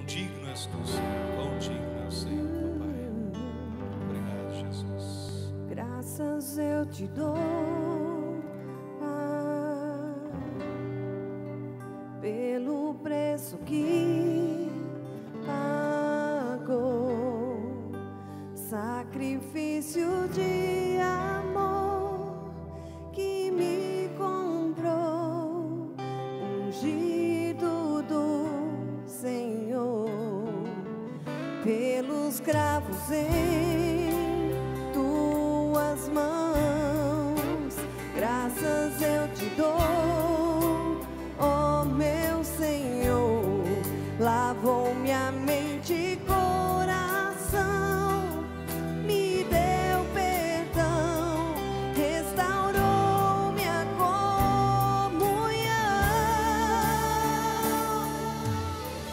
Quão digno és tu, Senhor. Quão digno é o Senhor, papai. Obrigado, Jesus. Graças eu te dou, Pai, pelo preço que pagou, sacrifício de amor que me comprou, ungido do Senhor, pelos cravos em tuas mãos. Graças eu te dou, ó meu Senhor. Lavou minha mente e coração, me deu perdão, restaurou minha comunhão.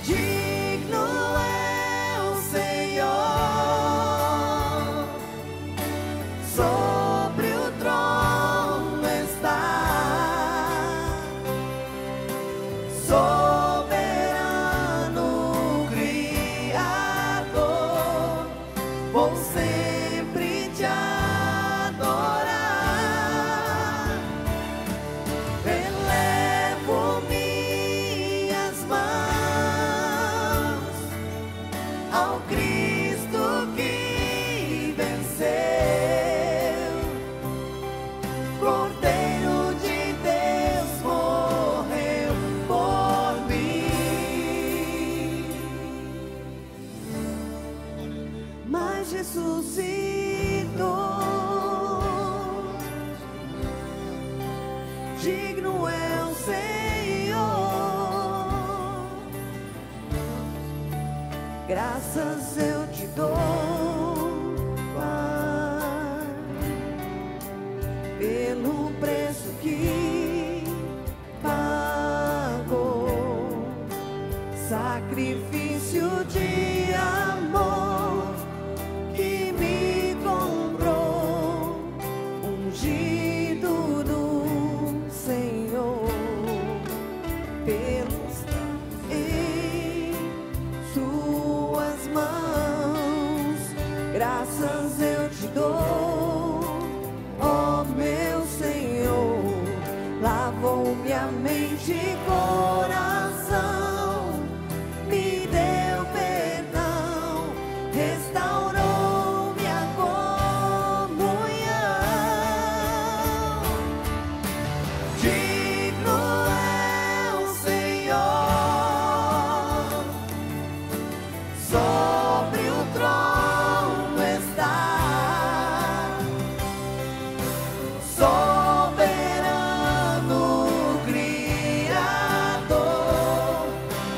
Digno é o Senhor, sobre o trono está, soberano Criador, vou sempre te adorar. Elevo minhas mãos ao Cristo que venceu, Cordeiro de Deus morreu por mim, mas ressuscitou. Digno é o Senhor, graças eu te dou, Pai, pelo preço que pagou, sacrifício de amor que me comprou, ungido do Senhor, pelos em suas mãos. Graças eu te dou, ó meu Senhor. Lavou minha mente e coração, me deu perdão, restaurou minha comunhão. Digno é o Senhor, sobre o trono está, soberano Criador,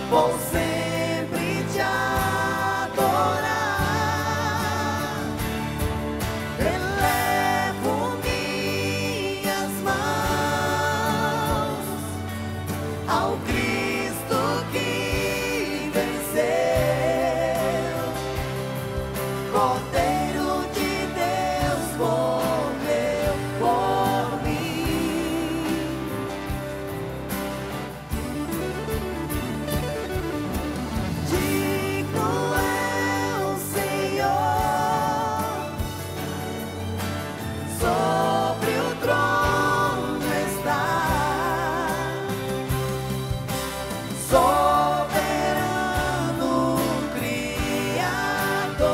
vou sempre te adorar. Elevo minhas mãos ao Cristo que venceu, Cordeiro de Deus morreu por mim, digno é o Senhor, sobre o trono está, soberano Criador,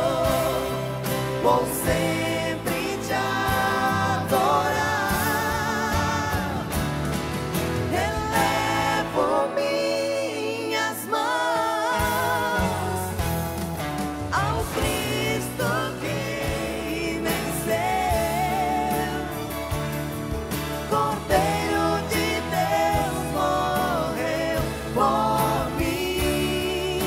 vou sempre te adorar. Elevo minhas mãos ao Cristo que venceu, Cordeiro de Deus morreu por mim,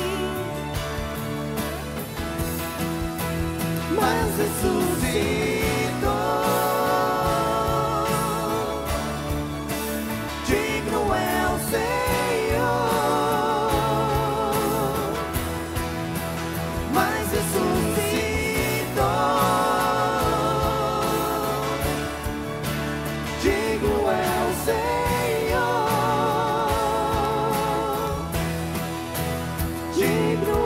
mas ressuscitou. Digno é o Senhor, mas ressuscitou. Digno é o Senhor, digno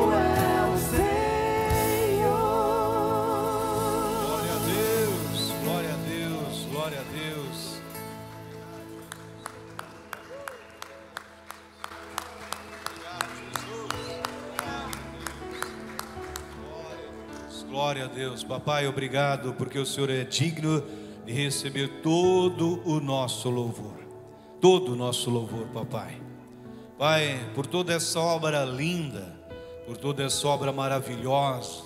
Glória a Deus. Papai, obrigado porque o Senhor é digno de receber todo o nosso louvor. Todo o nosso louvor, papai. Pai, por toda essa obra linda, por toda essa obra maravilhosa,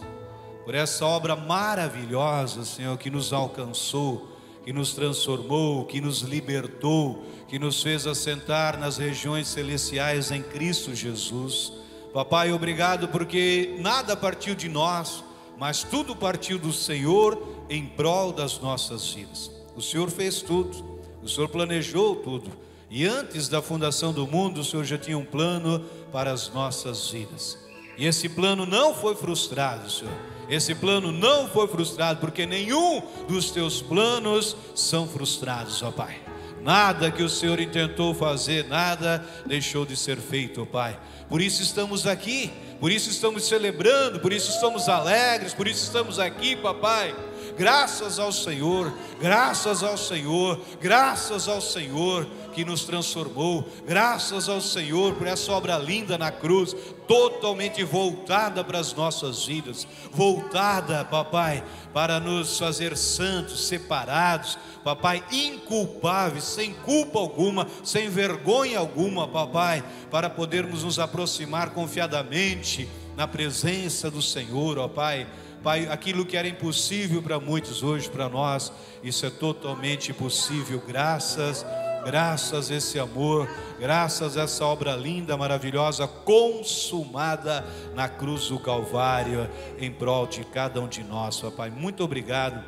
por essa obra maravilhosa, Senhor, que nos alcançou, que nos transformou, que nos libertou, que nos fez assentar nas regiões celestiais em Cristo Jesus. Papai, obrigado porque nada partiu de nós, mas tudo partiu do Senhor em prol das nossas vidas. O Senhor fez tudo, o Senhor planejou tudo, e antes da fundação do mundo, o Senhor já tinha um plano para as nossas vidas. E esse plano não foi frustrado, Senhor. Esse plano não foi frustrado, porque nenhum dos teus planos são frustrados, ó Pai. Nada que o Senhor intentou fazer, nada deixou de ser feito, ó Pai. Por isso estamos aqui, por isso estamos celebrando, por isso estamos alegres, por isso estamos aqui, papai. Graças ao Senhor, graças ao Senhor, graças ao Senhor que nos transformou, graças ao Senhor por essa obra linda na cruz, totalmente voltada para as nossas vidas, voltada, papai, para nos fazer santos, separados, papai, inculpáveis, sem culpa alguma, sem vergonha alguma, papai, para podermos nos aproximar confiadamente na presença do Senhor, ó Pai. Pai, aquilo que era impossível para muitos hoje, para nós, isso é totalmente possível, graças a esse amor, graças a essa obra linda, maravilhosa, consumada na cruz do Calvário, em prol de cada um de nós, ó Pai. Muito obrigado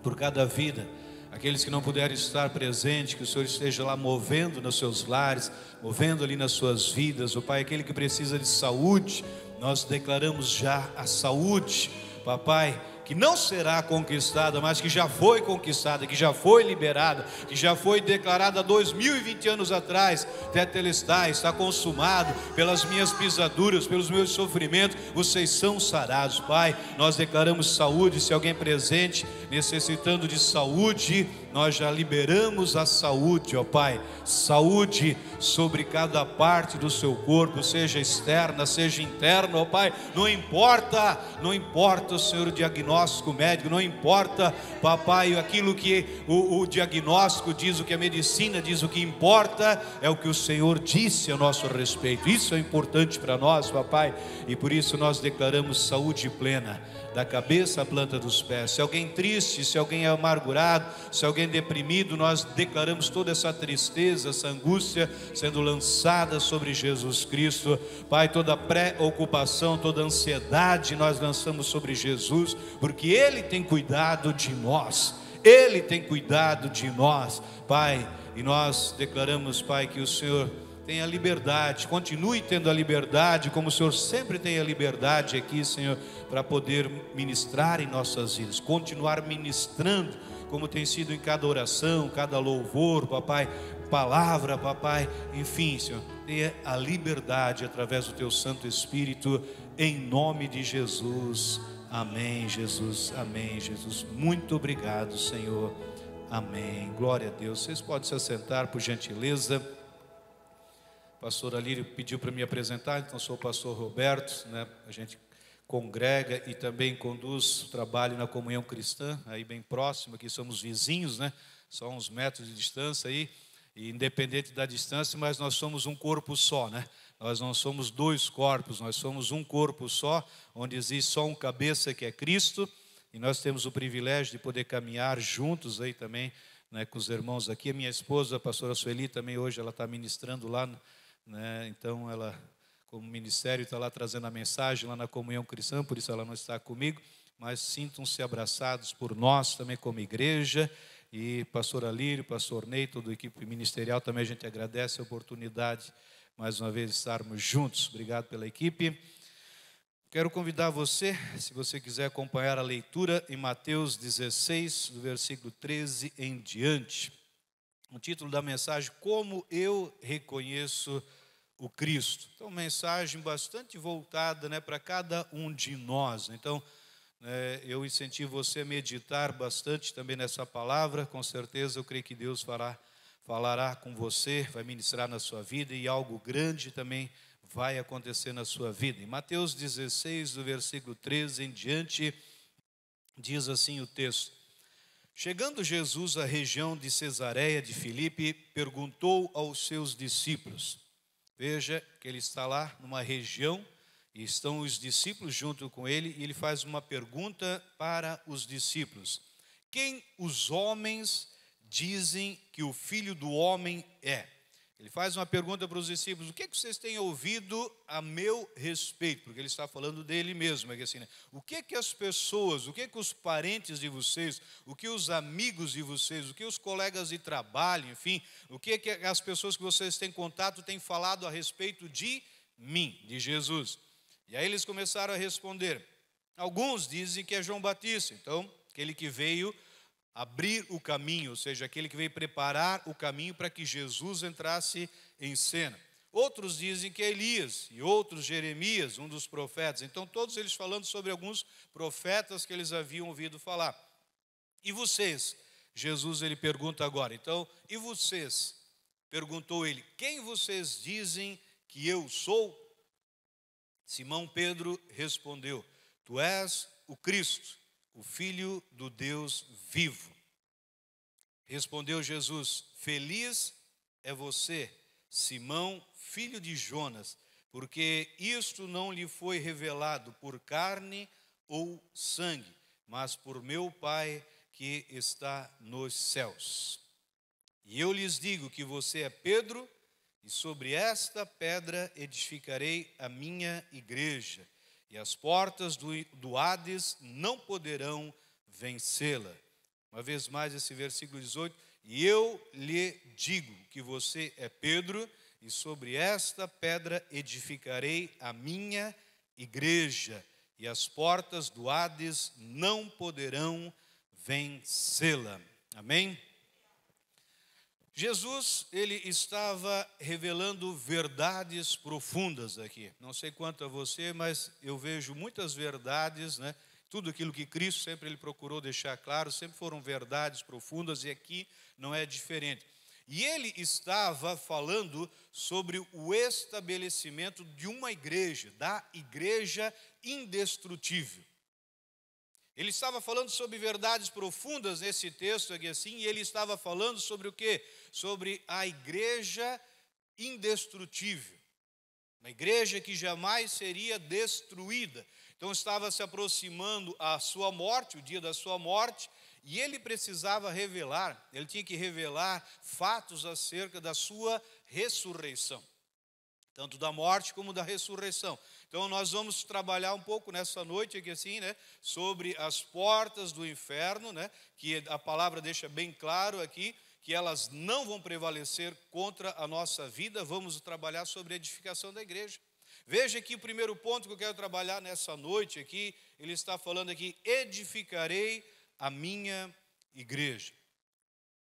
por cada vida. Aqueles que não puderem estar presentes, que o Senhor esteja lá movendo nos seus lares, movendo ali nas suas vidas, ó Pai. Aquele que precisa de saúde, nós declaramos já a saúde, papai, que não será conquistada, mas que já foi conquistada, que já foi liberada, que já foi declarada há 2020 anos atrás. Tetelestai, está consumado pelas minhas pisaduras, pelos meus sofrimentos, vocês são sarados, Pai. Nós declaramos saúde. Se alguém presente necessitando de saúde, nós já liberamos a saúde, ó Pai. Saúde sobre cada parte do seu corpo, seja externa, seja interna, ó Pai. Não importa, Senhor, o diagnóstico médico, não importa, papai, aquilo que o diagnóstico diz, o que a medicina diz, o que importa é o que o Senhor disse a nosso respeito. Isso é importante para nós, papai, e por isso nós declaramos saúde plena, da cabeça à planta dos pés. Se alguém triste, se alguém é amargurado, se alguém deprimido, nós declaramos toda essa tristeza, essa angústia sendo lançada sobre Jesus Cristo. Pai, toda preocupação, toda ansiedade nós lançamos sobre Jesus, porque Ele tem cuidado de nós. Ele tem cuidado de nós, Pai. E nós declaramos, Pai, que o Senhor tenha liberdade, continue tendo a liberdade, como o Senhor sempre tem a liberdade aqui, Senhor, para poder ministrar em nossas vidas, continuar ministrando, como tem sido em cada oração, cada louvor, papai, palavra, papai, enfim, Senhor, tenha a liberdade através do Teu Santo Espírito, em nome de Jesus. Amém, Jesus, amém, Jesus. Muito obrigado, Senhor. Amém. Glória a Deus. Vocês podem se assentar, por gentileza. O pastor Alírio pediu para me apresentar, então sou o pastor Roberto, né? A gente congrega e também conduz o trabalho na Comunhão Cristã, aí bem próximo, aqui somos vizinhos, né? Só uns metros de distância aí, e independente da distância, mas nós somos um corpo só, né? Nós não somos dois corpos, nós somos um corpo só, onde existe só um cabeça que é Cristo, e nós temos o privilégio de poder caminhar juntos aí também, né, com os irmãos aqui. A minha esposa, a pastora Sueli, também hoje ela está ministrando lá, né? Então ela, como ministério, está lá trazendo a mensagem lá na Comunhão Cristã, por isso ela não está comigo, mas sintam-se abraçados por nós também como igreja. E pastor Alírio, pastor Ney, toda a equipe ministerial, também a gente agradece a oportunidade mais uma vez de estarmos juntos. Obrigado pela equipe. Quero convidar você, se você quiser acompanhar a leitura em Mateus 16, do versículo 13 em diante. O título da mensagem: Como eu reconheço o Cristo. Então, uma mensagem bastante voltada, né, para cada um de nós. Então, eu incentivo você a meditar bastante também nessa palavra. Com certeza, eu creio que Deus falará com você, vai ministrar na sua vida, e algo grande também vai acontecer na sua vida. Em Mateus 16, do versículo 13 em diante, Diz assim o texto: chegando Jesus à região de Cesareia de Filipe, perguntou aos seus discípulos. Veja que ele está lá numa região e estão os discípulos junto com ele, e ele faz uma pergunta para os discípulos: quem os homens dizem que o Filho do Homem é? Ele faz uma pergunta para os discípulos: o que vocês têm ouvido a meu respeito? Porque ele está falando dele mesmo, assim, né? O que as pessoas, o que os parentes de vocês, o que os amigos de vocês, o que os colegas de trabalho, enfim, o que as pessoas que vocês têm contato têm falado a respeito de mim, de Jesus? E aí eles começaram a responder. Alguns dizem que é João Batista, então, aquele que veio abrir o caminho, ou seja, aquele que veio preparar o caminho para que Jesus entrasse em cena. Outros dizem que é Elias, e outros Jeremias, um dos profetas. Então, todos eles falando sobre alguns profetas que eles haviam ouvido falar. E vocês? Jesus, ele pergunta agora. Então, e vocês? Perguntou ele, quem vocês dizem que eu sou? Simão Pedro respondeu, tu és o Cristo, o Filho do Deus vivo. Respondeu Jesus, feliz é você, Simão, filho de Jonas, porque isto não lhe foi revelado por carne ou sangue, mas por meu Pai que está nos céus. E eu lhes digo que você é Pedro, e sobre esta pedra edificarei a minha igreja, e as portas do Hades não poderão vencê-la. Uma vez mais esse versículo 18, e eu lhe digo que você é Pedro, e sobre esta pedra edificarei a minha igreja, e as portas do Hades não poderão vencê-la. Amém? Jesus, ele estava revelando verdades profundas aqui. Não sei quanto a você, mas eu vejo muitas verdades, né? Tudo aquilo que Cristo sempre ele procurou deixar claro, sempre foram verdades profundas, e aqui não é diferente. E ele estava falando sobre o estabelecimento de uma igreja, da igreja indestrutível. Ele estava falando sobre verdades profundas nesse texto aqui assim, e ele estava falando sobre o quê? Sobre a igreja indestrutível. Uma igreja que jamais seria destruída. Então estava se aproximando a sua morte, o dia da sua morte, e ele precisava revelar, ele tinha que revelar fatos acerca da sua ressurreição. Tanto da morte como da ressurreição. Então nós vamos trabalhar um pouco nessa noite aqui assim, né, sobre as portas do inferno, né, que a palavra deixa bem claro aqui, que elas não vão prevalecer contra a nossa vida. Vamos trabalhar sobre a edificação da igreja. Veja aqui o primeiro ponto que eu quero trabalhar nessa noite aqui, ele está falando aqui, edificarei a minha igreja.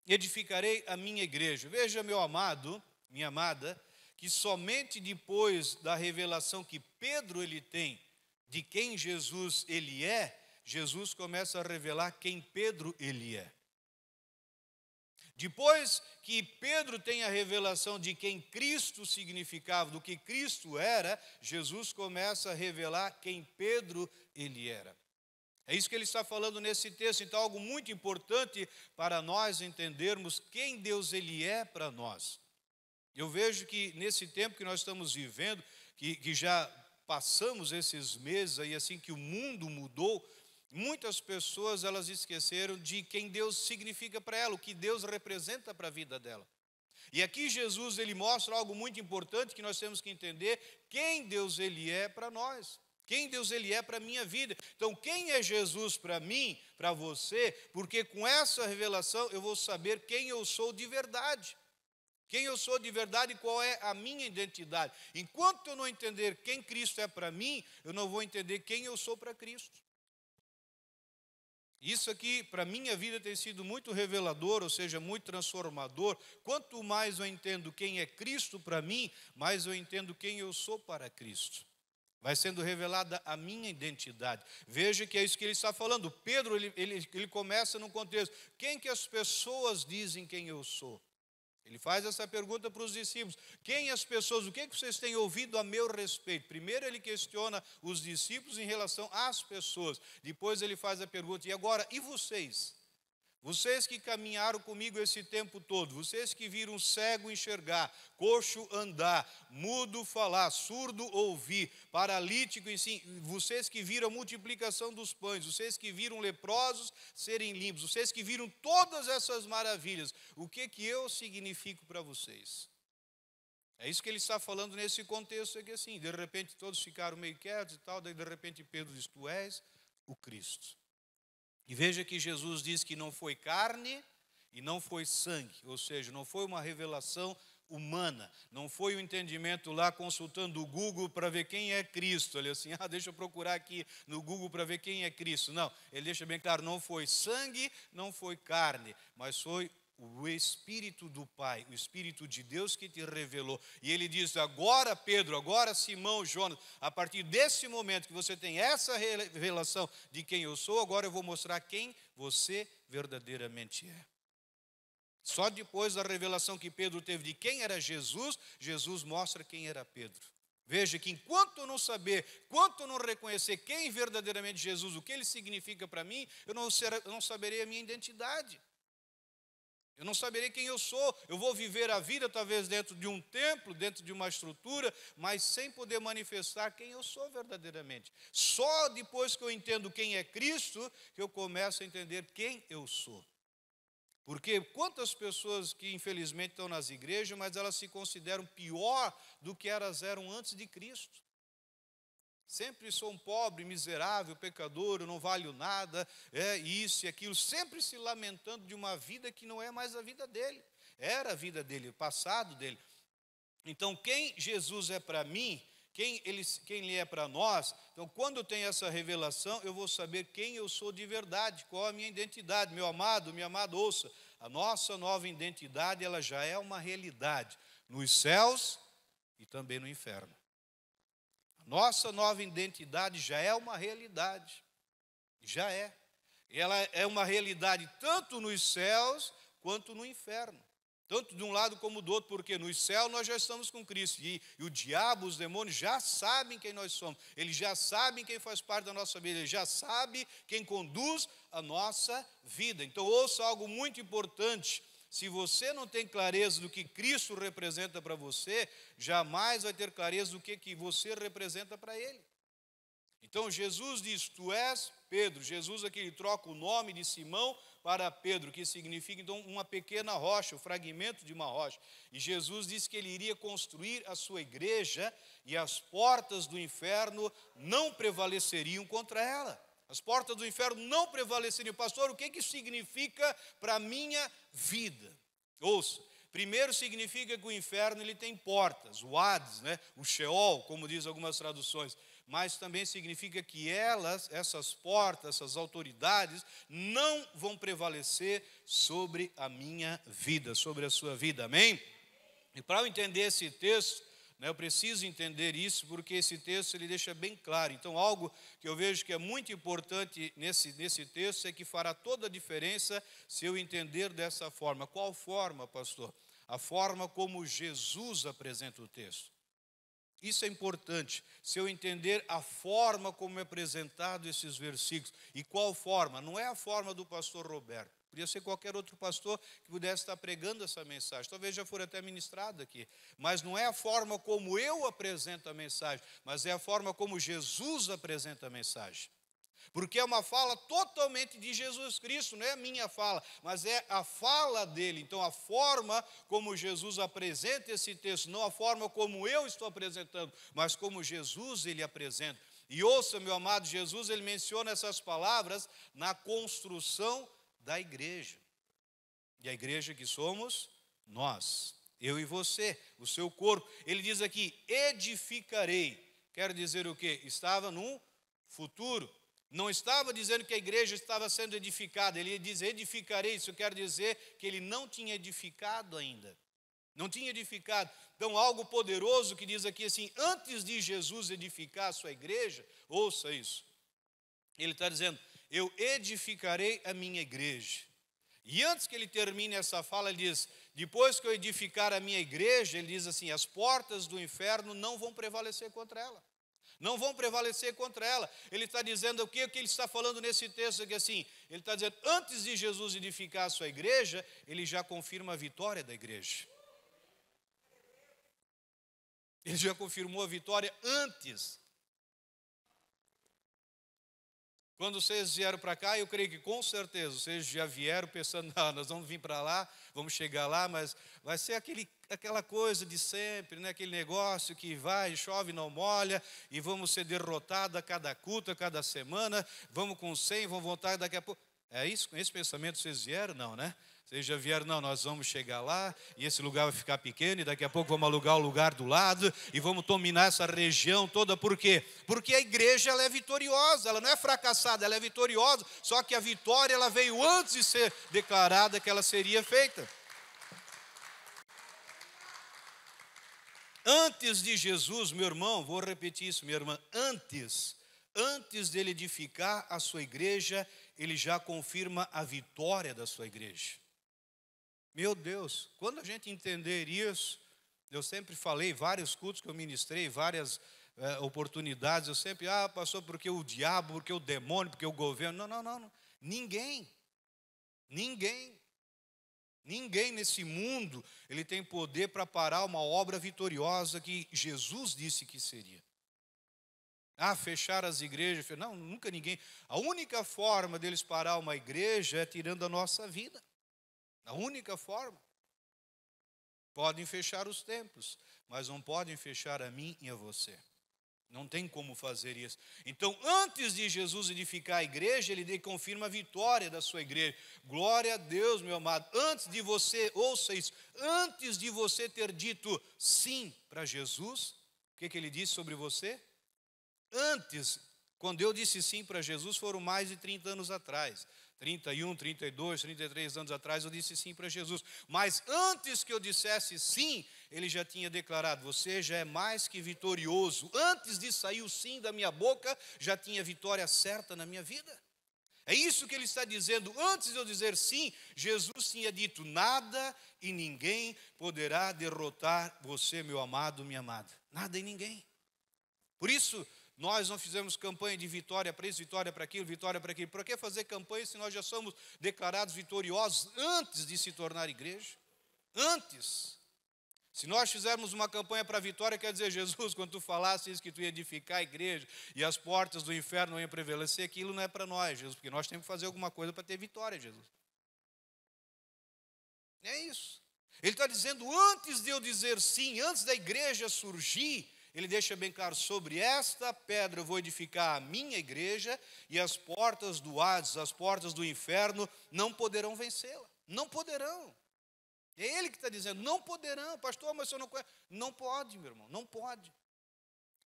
Edificarei a minha igreja. Veja, meu amado, minha amada, que somente depois da revelação que Pedro ele tem de quem Jesus ele é, Jesus começa a revelar quem Pedro ele é. Depois que Pedro tem a revelação de quem Cristo significava, do que Cristo era, Jesus começa a revelar quem Pedro ele era. É isso que ele está falando nesse texto. Então, algo muito importante para nós entendermos quem Deus ele é para nós. Eu vejo que nesse tempo que nós estamos vivendo, que já passamos esses meses aí assim que o mundo mudou, muitas pessoas elas esqueceram de quem Deus significa para ela, o que Deus representa para a vida dela. E aqui Jesus ele mostra algo muito importante que nós temos que entender, quem Deus ele é para nós. Quem Deus ele é para a minha vida. Então, quem é Jesus para mim, para você? Porque com essa revelação eu vou saber quem eu sou de verdade. Quem eu sou de verdade e qual é a minha identidade. Enquanto eu não entender quem Cristo é para mim, eu não vou entender quem eu sou para Cristo. Isso aqui, para a minha vida, tem sido muito revelador, ou seja, muito transformador. Quanto mais eu entendo quem é Cristo para mim, mais eu entendo quem eu sou para Cristo. Vai sendo revelada a minha identidade. Veja que é isso que ele está falando. Pedro, ele começa num contexto. Quem que as pessoas dizem quem eu sou? Ele faz essa pergunta para os discípulos: quem as pessoas, o que vocês têm ouvido a meu respeito? Primeiro ele questiona os discípulos em relação às pessoas. Depois ele faz a pergunta: e agora, e vocês? Vocês que caminharam comigo esse tempo todo, vocês que viram cego enxergar, coxo andar, mudo falar, surdo ouvir, paralítico sim, vocês que viram a multiplicação dos pães, vocês que viram leprosos serem limpos, vocês que viram todas essas maravilhas, o que eu significo para vocês? É isso que ele está falando nesse contexto aqui assim. De repente todos ficaram meio quietos e tal, daí de repente Pedro diz: tu és o Cristo. E veja que Jesus diz que não foi carne e não foi sangue, ou seja, não foi uma revelação humana, não foi um entendimento lá consultando o Google para ver quem é Cristo. Ele assim, deixa eu procurar aqui no Google para ver quem é Cristo. Não, ele deixa bem claro, não foi sangue, não foi carne, mas foi o Espírito do Pai, o Espírito de Deus que te revelou. E ele diz: agora Pedro, agora Simão, Jonas, a partir desse momento que você tem essa revelação de quem eu sou, agora eu vou mostrar quem você verdadeiramente é. Só depois da revelação que Pedro teve de quem era Jesus, Jesus mostra quem era Pedro. Veja que enquanto eu não saber, enquanto eu não reconhecer quem verdadeiramente é Jesus, o que ele significa para mim, eu não saberei a minha identidade. Eu não saberei quem eu sou. Eu vou viver a vida talvez dentro de um templo, dentro de uma estrutura, mas sem poder manifestar quem eu sou verdadeiramente. Só depois que eu entendo quem é Cristo, que eu começo a entender quem eu sou. Porque quantas pessoas que infelizmente estão nas igrejas, mas elas se consideram pior do que elas eram antes de Cristo. Sempre sou um pobre, miserável, pecador, eu não valho nada, isso e aquilo, sempre se lamentando de uma vida que não é mais a vida dele, era a vida dele, o passado dele. Então, quem Jesus é para mim, quem ele é para nós, então quando eu tenho essa revelação, eu vou saber quem eu sou de verdade, qual a minha identidade. Meu amado, minha amada, ouça, a nossa nova identidade, ela já é uma realidade, nos céus e também no inferno. Nossa nova identidade já é uma realidade, já é. Ela é uma realidade tanto nos céus quanto no inferno. Tanto de um lado como do outro, porque nos céus nós já estamos com Cristo. E o diabo, os demônios já sabem quem nós somos. Eles já sabem quem faz parte da nossa vida. Eles já sabem quem conduz a nossa vida. Então ouça algo muito importante. Se você não tem clareza do que Cristo representa para você, jamais vai ter clareza do que você representa para Ele. Então Jesus diz: tu és Pedro. Jesus aqui ele troca o nome de Simão para Pedro, que significa então uma pequena rocha, o fragmento de uma rocha. E Jesus disse que ele iria construir a sua igreja e as portas do inferno não prevaleceriam contra ela. As portas do inferno não prevaleceriam. Pastor, o que isso significa para a minha vida? Ouça, primeiro significa que o inferno ele tem portas, o Hades, o Sheol, como diz algumas traduções, mas também significa que essas portas, essas autoridades, não vão prevalecer sobre a minha vida, sobre a sua vida, amém? E para eu entender esse texto, eu preciso entender isso, porque esse texto ele deixa bem claro. Então, algo que eu vejo que é muito importante nesse texto é que fará toda a diferença se eu entender dessa forma. Qual forma, pastor? A forma como Jesus apresenta o texto. Isso é importante, se eu entender a forma como é apresentado esses versículos. E qual forma? Não é a forma do pastor Roberto. Podia ser qualquer outro pastor que pudesse estar pregando essa mensagem. Talvez já for até ministrado aqui. Mas não é a forma como eu apresento a mensagem, mas é a forma como Jesus apresenta a mensagem. Porque é uma fala totalmente de Jesus Cristo, não é a minha fala, mas é a fala dele. Então a forma como Jesus apresenta esse texto, não a forma como eu estou apresentando, mas como Jesus ele apresenta. E ouça, meu amado, Jesus ele menciona essas palavras na construção da igreja. E a igreja que somos nós, eu e você, o seu corpo. Ele diz aqui, edificarei. Quer dizer o quê? Estava no futuro. Não estava dizendo que a igreja estava sendo edificada. Ele diz, edificarei. Isso quer dizer que ele não tinha edificado ainda. Não tinha edificado. Então, algo poderoso que diz aqui assim, antes de Jesus edificar a sua igreja, ouça isso. Ele está dizendo, eu edificarei a minha igreja. E antes que ele termine essa fala, ele diz: depois que eu edificar a minha igreja, ele diz assim: as portas do inferno não vão prevalecer contra ela. Não vão prevalecer contra ela. Ele está dizendo o que ele está falando nesse texto aqui assim? Ele está dizendo, antes de Jesus edificar a sua igreja, ele já confirma a vitória da igreja. Ele já confirmou a vitória antes. Quando vocês vieram para cá, eu creio que com certeza vocês já vieram pensando, não, nós vamos vir para lá, vamos chegar lá, mas vai ser aquela coisa de sempre, né? Aquele negócio que vai, chove, não molha, e vamos ser derrotados a cada culto, a cada semana, vamos com 100, vamos voltar daqui a pouco. É isso? Com esse pensamento vocês vieram? Não, né? Vocês já vieram, não, nós vamos chegar lá, e esse lugar vai ficar pequeno, e daqui a pouco vamos alugar o lugar do lado, e vamos dominar essa região toda, por quê? Porque a igreja, ela é vitoriosa, ela não é fracassada, ela é vitoriosa, só que a vitória, ela veio antes de ser declarada que ela seria feita. Antes de Jesus, meu irmão, vou repetir isso, minha irmã, antes dele edificar a sua igreja, ele já confirma a vitória da sua igreja. Meu Deus, quando a gente entender isso, eu sempre falei, vários cultos que eu ministrei, várias oportunidades, eu sempre, pastor, porque o diabo, porque o demônio, porque o governo, não, ninguém nesse mundo, ele tem poder para parar uma obra vitoriosa que Jesus disse que seria. Fechar as igrejas, não, nunca ninguém, a única forma deles parar uma igreja é tirando a nossa vida. A única forma. Podem fechar os templos, mas não podem fechar a mim e a você. Não tem como fazer isso. Então, antes de Jesus edificar a igreja, ele confirma a vitória da sua igreja. Glória a Deus, meu amado. Antes de você, ouça isso, antes de você ter dito sim para Jesus, o que ele disse sobre você? Antes, quando eu disse sim para Jesus, foram mais de 30 anos atrás. 31, 32, 33 anos atrás eu disse sim para Jesus. Mas antes que eu dissesse sim, ele já tinha declarado, você já é mais que vitorioso. Antes de sair o sim da minha boca, já tinha vitória certa na minha vida. É isso que ele está dizendo. Antes de eu dizer sim, Jesus tinha dito, nada e ninguém poderá derrotar você, meu amado, minha amada. Nada e ninguém. Por isso, nós não fizemos campanha de vitória para isso, vitória para aquilo, vitória para aquilo. Por que fazer campanha se nós já somos declarados vitoriosos antes de se tornar igreja? Antes. Se nós fizermos uma campanha para a vitória, quer dizer, Jesus, quando tu falasse isso, que tu ia edificar a igreja e as portas do inferno não iam prevalecer, aquilo não é para nós, Jesus, porque nós temos que fazer alguma coisa para ter vitória, Jesus. É isso. Ele está dizendo, antes de eu dizer sim, antes da igreja surgir, ele deixa bem claro, sobre esta pedra eu vou edificar a minha igreja e as portas do Hades, as portas do inferno não poderão vencê-la. Não poderão. É ele que está dizendo, não poderão. Pastor, mas o senhor não conhece. Não pode, meu irmão, não pode.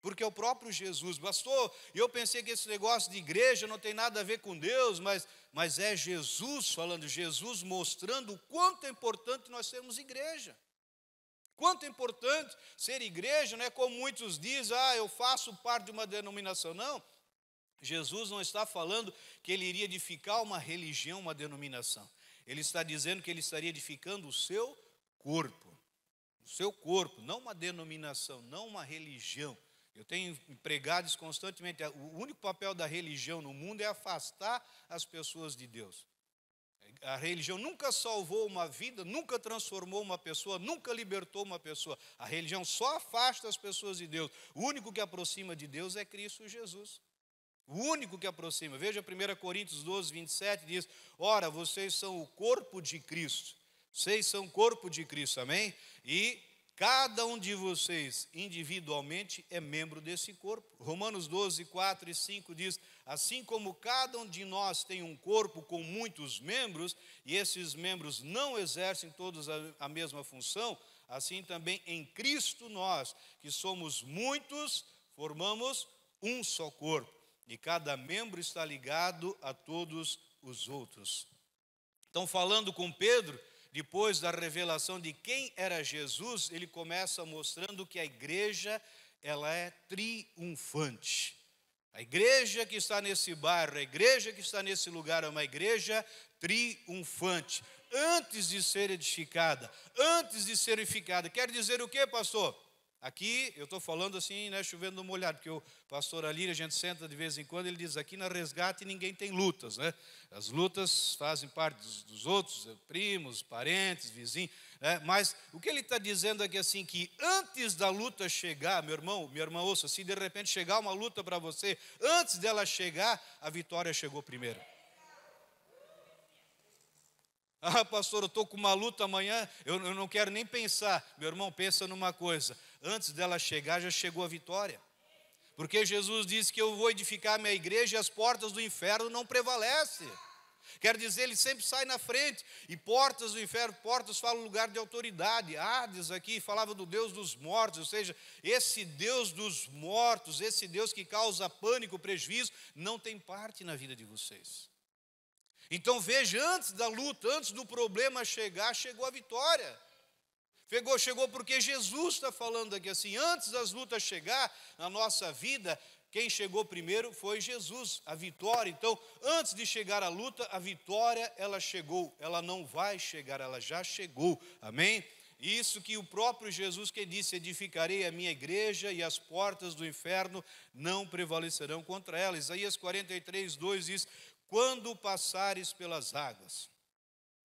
Porque é o próprio Jesus. Pastor, eu pensei que esse negócio de igreja não tem nada a ver com Deus, mas é Jesus falando, Jesus mostrando o quanto é importante nós sermos igreja. Quanto é importante ser igreja, não é como muitos dizem, eu faço parte de uma denominação. Não, Jesus não está falando que ele iria edificar uma religião, uma denominação. Ele está dizendo que ele estaria edificando o seu corpo. O seu corpo, não uma denominação, não uma religião. Eu tenho pregado isso constantemente. O único papel da religião no mundo é afastar as pessoas de Deus. A religião nunca salvou uma vida, nunca transformou uma pessoa, nunca libertou uma pessoa. A religião só afasta as pessoas de Deus. O único que aproxima de Deus é Cristo Jesus. O único que aproxima. Veja 1 Coríntios 12, 27, diz, ora, vocês são o corpo de Cristo. Vocês são o corpo de Cristo, amém? E cada um de vocês, individualmente, é membro desse corpo. Romanos 12, 4 e 5 diz, assim como cada um de nós tem um corpo com muitos membros, e esses membros não exercem todos a mesma função, assim também em Cristo nós, que somos muitos, formamos um só corpo, e cada membro está ligado a todos os outros. Então, falando com Pedro, depois da revelação de quem era Jesus, ele começa mostrando que a igreja, ela é triunfante. A igreja que está nesse bairro, a igreja que está nesse lugar é uma igreja triunfante. Antes de ser edificada, antes de ser edificada. Quer dizer o quê, pastor? Aqui, eu estou falando assim, né, chovendo no molhado, porque o pastor ali, a gente senta de vez em quando, ele diz, aqui na Resgate ninguém tem lutas, né? As lutas fazem parte dos outros, primos, parentes, vizinhos, né? Mas o que ele está dizendo aqui assim, que antes da luta chegar, meu irmão, minha irmã, ouça, se de repente chegar uma luta para você, antes dela chegar, a vitória chegou primeiro. Ah, pastor, eu estou com uma luta amanhã, eu não quero nem pensar. Meu irmão, pensa numa coisa, antes dela chegar, já chegou a vitória. Porque Jesus disse que eu vou edificar a minha igreja e as portas do inferno não prevalecem. Quer dizer, ele sempre sai na frente. E portas do inferno, portas falam lugar de autoridade. Hades aqui falava do Deus dos mortos, ou seja, esse Deus dos mortos, esse Deus que causa pânico, prejuízo, não tem parte na vida de vocês. Então veja, antes da luta, antes do problema chegar, chegou a vitória. Chegou porque Jesus está falando aqui assim, antes das lutas chegar na nossa vida, quem chegou primeiro foi Jesus, a vitória. Então, antes de chegar a luta, a vitória, ela chegou. Ela não vai chegar, ela já chegou. Amém? Isso que o próprio Jesus que disse, edificarei a minha igreja e as portas do inferno não prevalecerão contra ela. Isaías 43, 2 diz, quando passares pelas águas,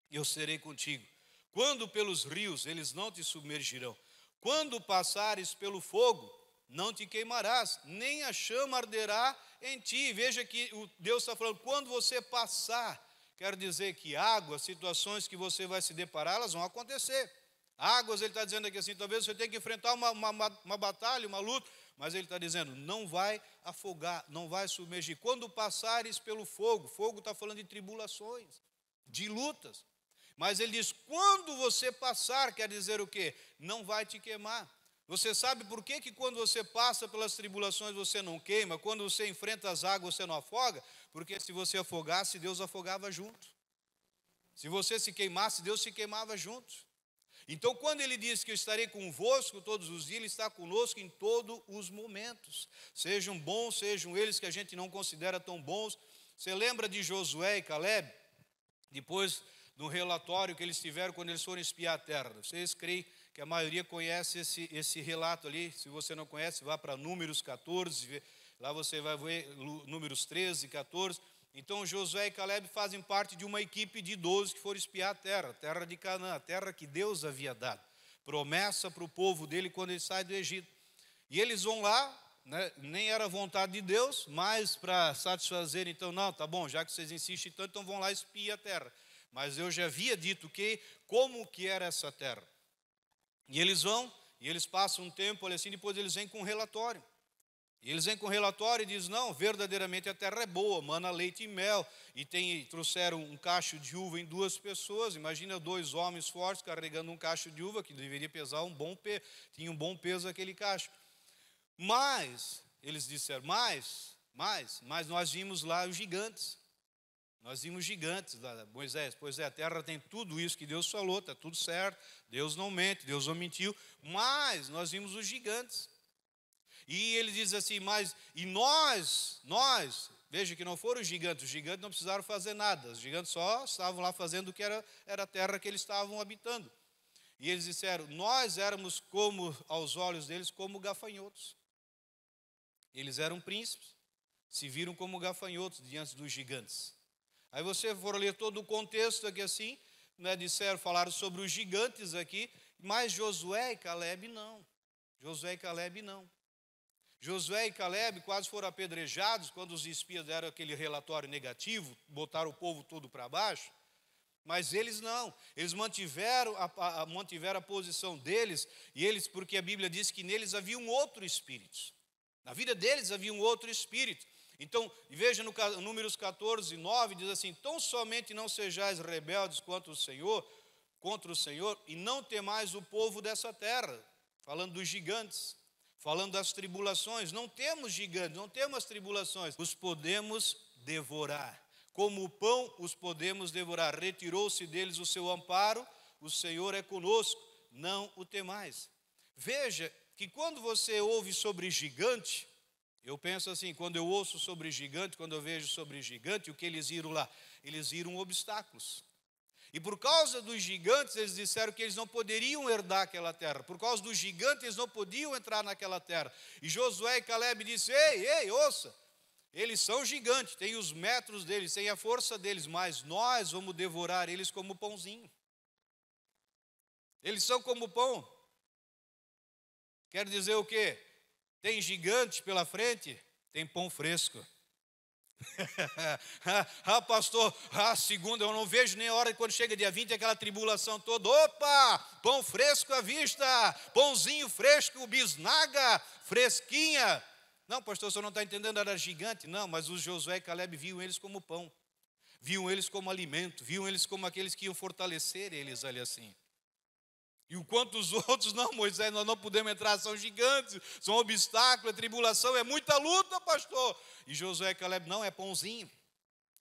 eu serei contigo. Quando pelos rios, eles não te submergirão. Quando passares pelo fogo, não te queimarás, nem a chama arderá em ti. Veja que Deus está falando, quando você passar, quer dizer que águas, situações que você vai se deparar, elas vão acontecer. Águas, ele está dizendo aqui assim, talvez você tenha que enfrentar uma batalha, uma luta, mas ele está dizendo, não vai afogar, não vai submergir. Quando passares pelo fogo, fogo está falando de tribulações, de lutas. Mas ele diz, quando você passar, quer dizer o quê? Não vai te queimar. Você sabe por que quando você passa pelas tribulações você não queima? Quando você enfrenta as águas você não afoga? Porque se você afogasse, Deus afogava junto. Se você se queimasse, Deus se queimava junto. Então, quando ele diz que eu estarei convosco todos os dias, ele está conosco em todos os momentos. Sejam bons, sejam eles que a gente não considera tão bons. Você lembra de Josué e Caleb? Depois do relatório que eles tiveram quando eles foram espiar a terra. Vocês creem que a maioria conhece esse relato ali. Se você não conhece, vá para Números 14. Lá você vai ver Números 13 e 14. Então, Josué e Caleb fazem parte de uma equipe de 12 que foram espiar a terra de Canaã, a terra que Deus havia dado. Promessa para o povo dele quando ele sai do Egito. E eles vão lá, né, nem era vontade de Deus, mas para satisfazer, então, não, tá bom, já que vocês insistem tanto, então vão lá espiar a terra. Mas eu já havia dito como que era essa terra. E eles vão, e eles passam um tempo, olha assim, depois eles vêm com um relatório. E eles vêm com relatório e dizem, não, verdadeiramente a terra é boa, mana leite e mel. E trouxeram um cacho de uva em 2 pessoas. Imagina 2 homens fortes carregando um cacho de uva, que deveria pesar um bom peso. Tinha um bom peso aquele cacho. Mas, eles disseram, mas nós vimos lá os gigantes. Nós vimos gigantes lá, Moisés. Pois é, a terra tem tudo isso que Deus falou, está tudo certo. Deus não mente, Deus não mentiu. Mas nós vimos os gigantes. E ele diz assim, e nós, veja que não foram os gigantes não precisaram fazer nada, os gigantes só estavam lá fazendo o que era a terra que eles estavam habitando. E eles disseram, nós éramos como, aos olhos deles, como gafanhotos. Eles eram príncipes, se viram como gafanhotos diante dos gigantes. Aí você for ler todo o contexto aqui assim, né, falaram sobre os gigantes aqui, mas Josué e Caleb não. Josué e Caleb quase foram apedrejados quando os espias deram aquele relatório negativo, botaram o povo todo para baixo. Mas eles não, eles mantiveram a posição deles, e eles, porque a Bíblia diz que neles havia um outro espírito. Na vida deles havia um outro espírito. Então, veja no Números 14, 9, diz assim, tão somente não sejais rebeldes contra o Senhor, e não temais o povo dessa terra, falando dos gigantes. Falando das tribulações, não temos gigantes, não temos as tribulações, os podemos devorar. Como o pão, os podemos devorar. Retirou-se deles o seu amparo, o Senhor é conosco, não o temais. Veja que quando você ouve sobre gigante, Eu penso assim, quando eu ouço sobre gigante, quando eu vejo sobre gigante, o que eles viram lá? Eles viram obstáculos. E por causa dos gigantes, eles disseram que eles não poderiam herdar aquela terra. Por causa dos gigantes, eles não podiam entrar naquela terra. E Josué e Caleb disseram, ei, ouça, eles são gigantes, tem os metros deles, tem a força deles, mas nós vamos devorar eles como pãozinho. Eles são como pão. Quer dizer o quê? Tem gigante pela frente, tem pão fresco. Pastor, segunda, eu não vejo nem a hora quando chega dia 20, aquela tribulação toda. Opa, pão fresco à vista, pãozinho fresco, bisnaga, fresquinha. Não, pastor, você não está entendendo, era gigante. Não, mas os Josué e Caleb viam eles como pão, viam eles como alimento, viam eles como aqueles que iam fortalecer eles ali assim. E o quanto os outros, não, Moisés, nós não podemos entrar, são gigantes, são obstáculos, é tribulação, é muita luta, pastor. E Josué e Caleb, não, é pãozinho,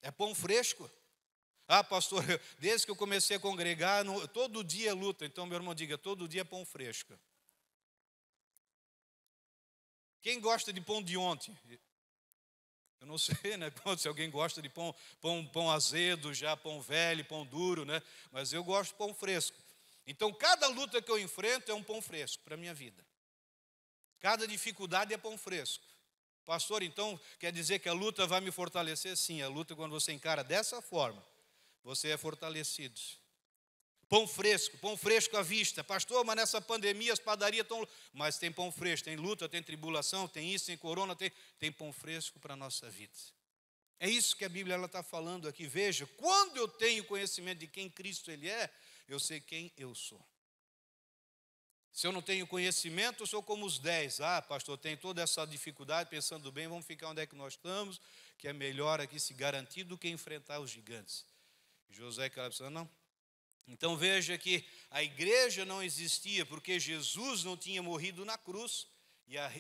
é pão fresco. Pastor, desde que eu comecei a congregar, todo dia é luta. Então, meu irmão, diga, todo dia é pão fresco. Quem gosta de pão de ontem? Eu não sei, né, se alguém gosta de pão azedo, já pão velho, pão duro, né? Mas eu gosto de pão fresco. Então, cada luta que eu enfrento é um pão fresco para a minha vida. Cada dificuldade é pão fresco. Pastor, então, quer dizer que a luta vai me fortalecer? Sim, a luta, quando você encara dessa forma, você é fortalecido. Pão fresco à vista. Pastor, mas nessa pandemia as padarias estão... Mas tem pão fresco, tem luta, tem tribulação, tem isso, tem corona, tem pão fresco para a nossa vida. É isso que a Bíblia está falando aqui. Veja, quando eu tenho conhecimento de quem Cristo Ele é, eu sei quem eu sou. Se eu não tenho conhecimento, eu sou como os 10. Pastor, tem toda essa dificuldade, pensando bem, vamos ficar onde é que nós estamos, que é melhor aqui se garantir do que enfrentar os gigantes. E Josué e Caleb disseram, não. Então veja que a igreja não existia porque Jesus não tinha morrido na cruz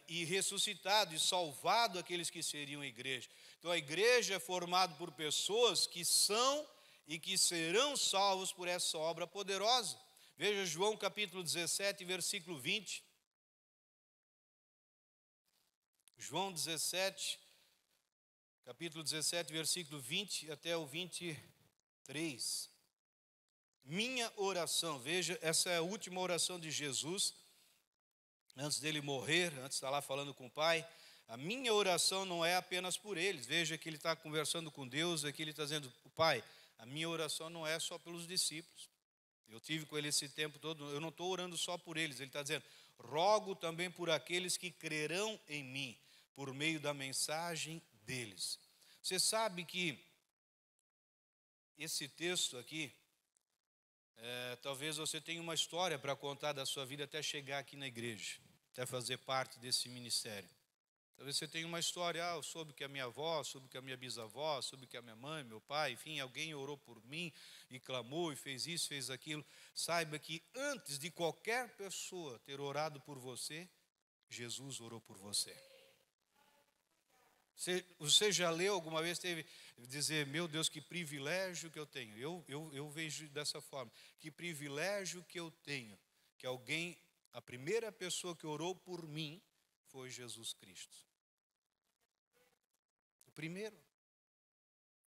e ressuscitado e salvado aqueles que seriam a igreja. Então a igreja é formada por pessoas que são e que serão salvos por essa obra poderosa. Veja João capítulo 17, versículo 20. João 17, capítulo 17, versículo 20 até o 23. Minha oração, veja, essa é a última oração de Jesus, antes dele morrer, antes de estar lá falando com o Pai. A minha oração não é apenas por eles. Veja que ele está conversando com Deus, aqui ele está dizendo, Pai, a minha oração não é só pelos discípulos. Eu tive com ele esse tempo todo, eu não estou orando só por eles. Ele está dizendo, rogo também por aqueles que crerão em mim, por meio da mensagem deles. Você sabe que esse texto aqui, talvez você tenha uma história para contar da sua vida até chegar aqui na igreja, até fazer parte desse ministério. Talvez você tenha uma história, eu soube que a minha avó, soube que a minha bisavó, soube que a minha mãe, meu pai, enfim, alguém orou por mim e clamou e fez isso, fez aquilo. Saiba que antes de qualquer pessoa ter orado por você, Jesus orou por você. Você já leu alguma vez, teve dizer, meu Deus, que privilégio que eu tenho. Eu vejo dessa forma, que privilégio que eu tenho, que alguém, a primeira pessoa que orou por mim foi Jesus Cristo.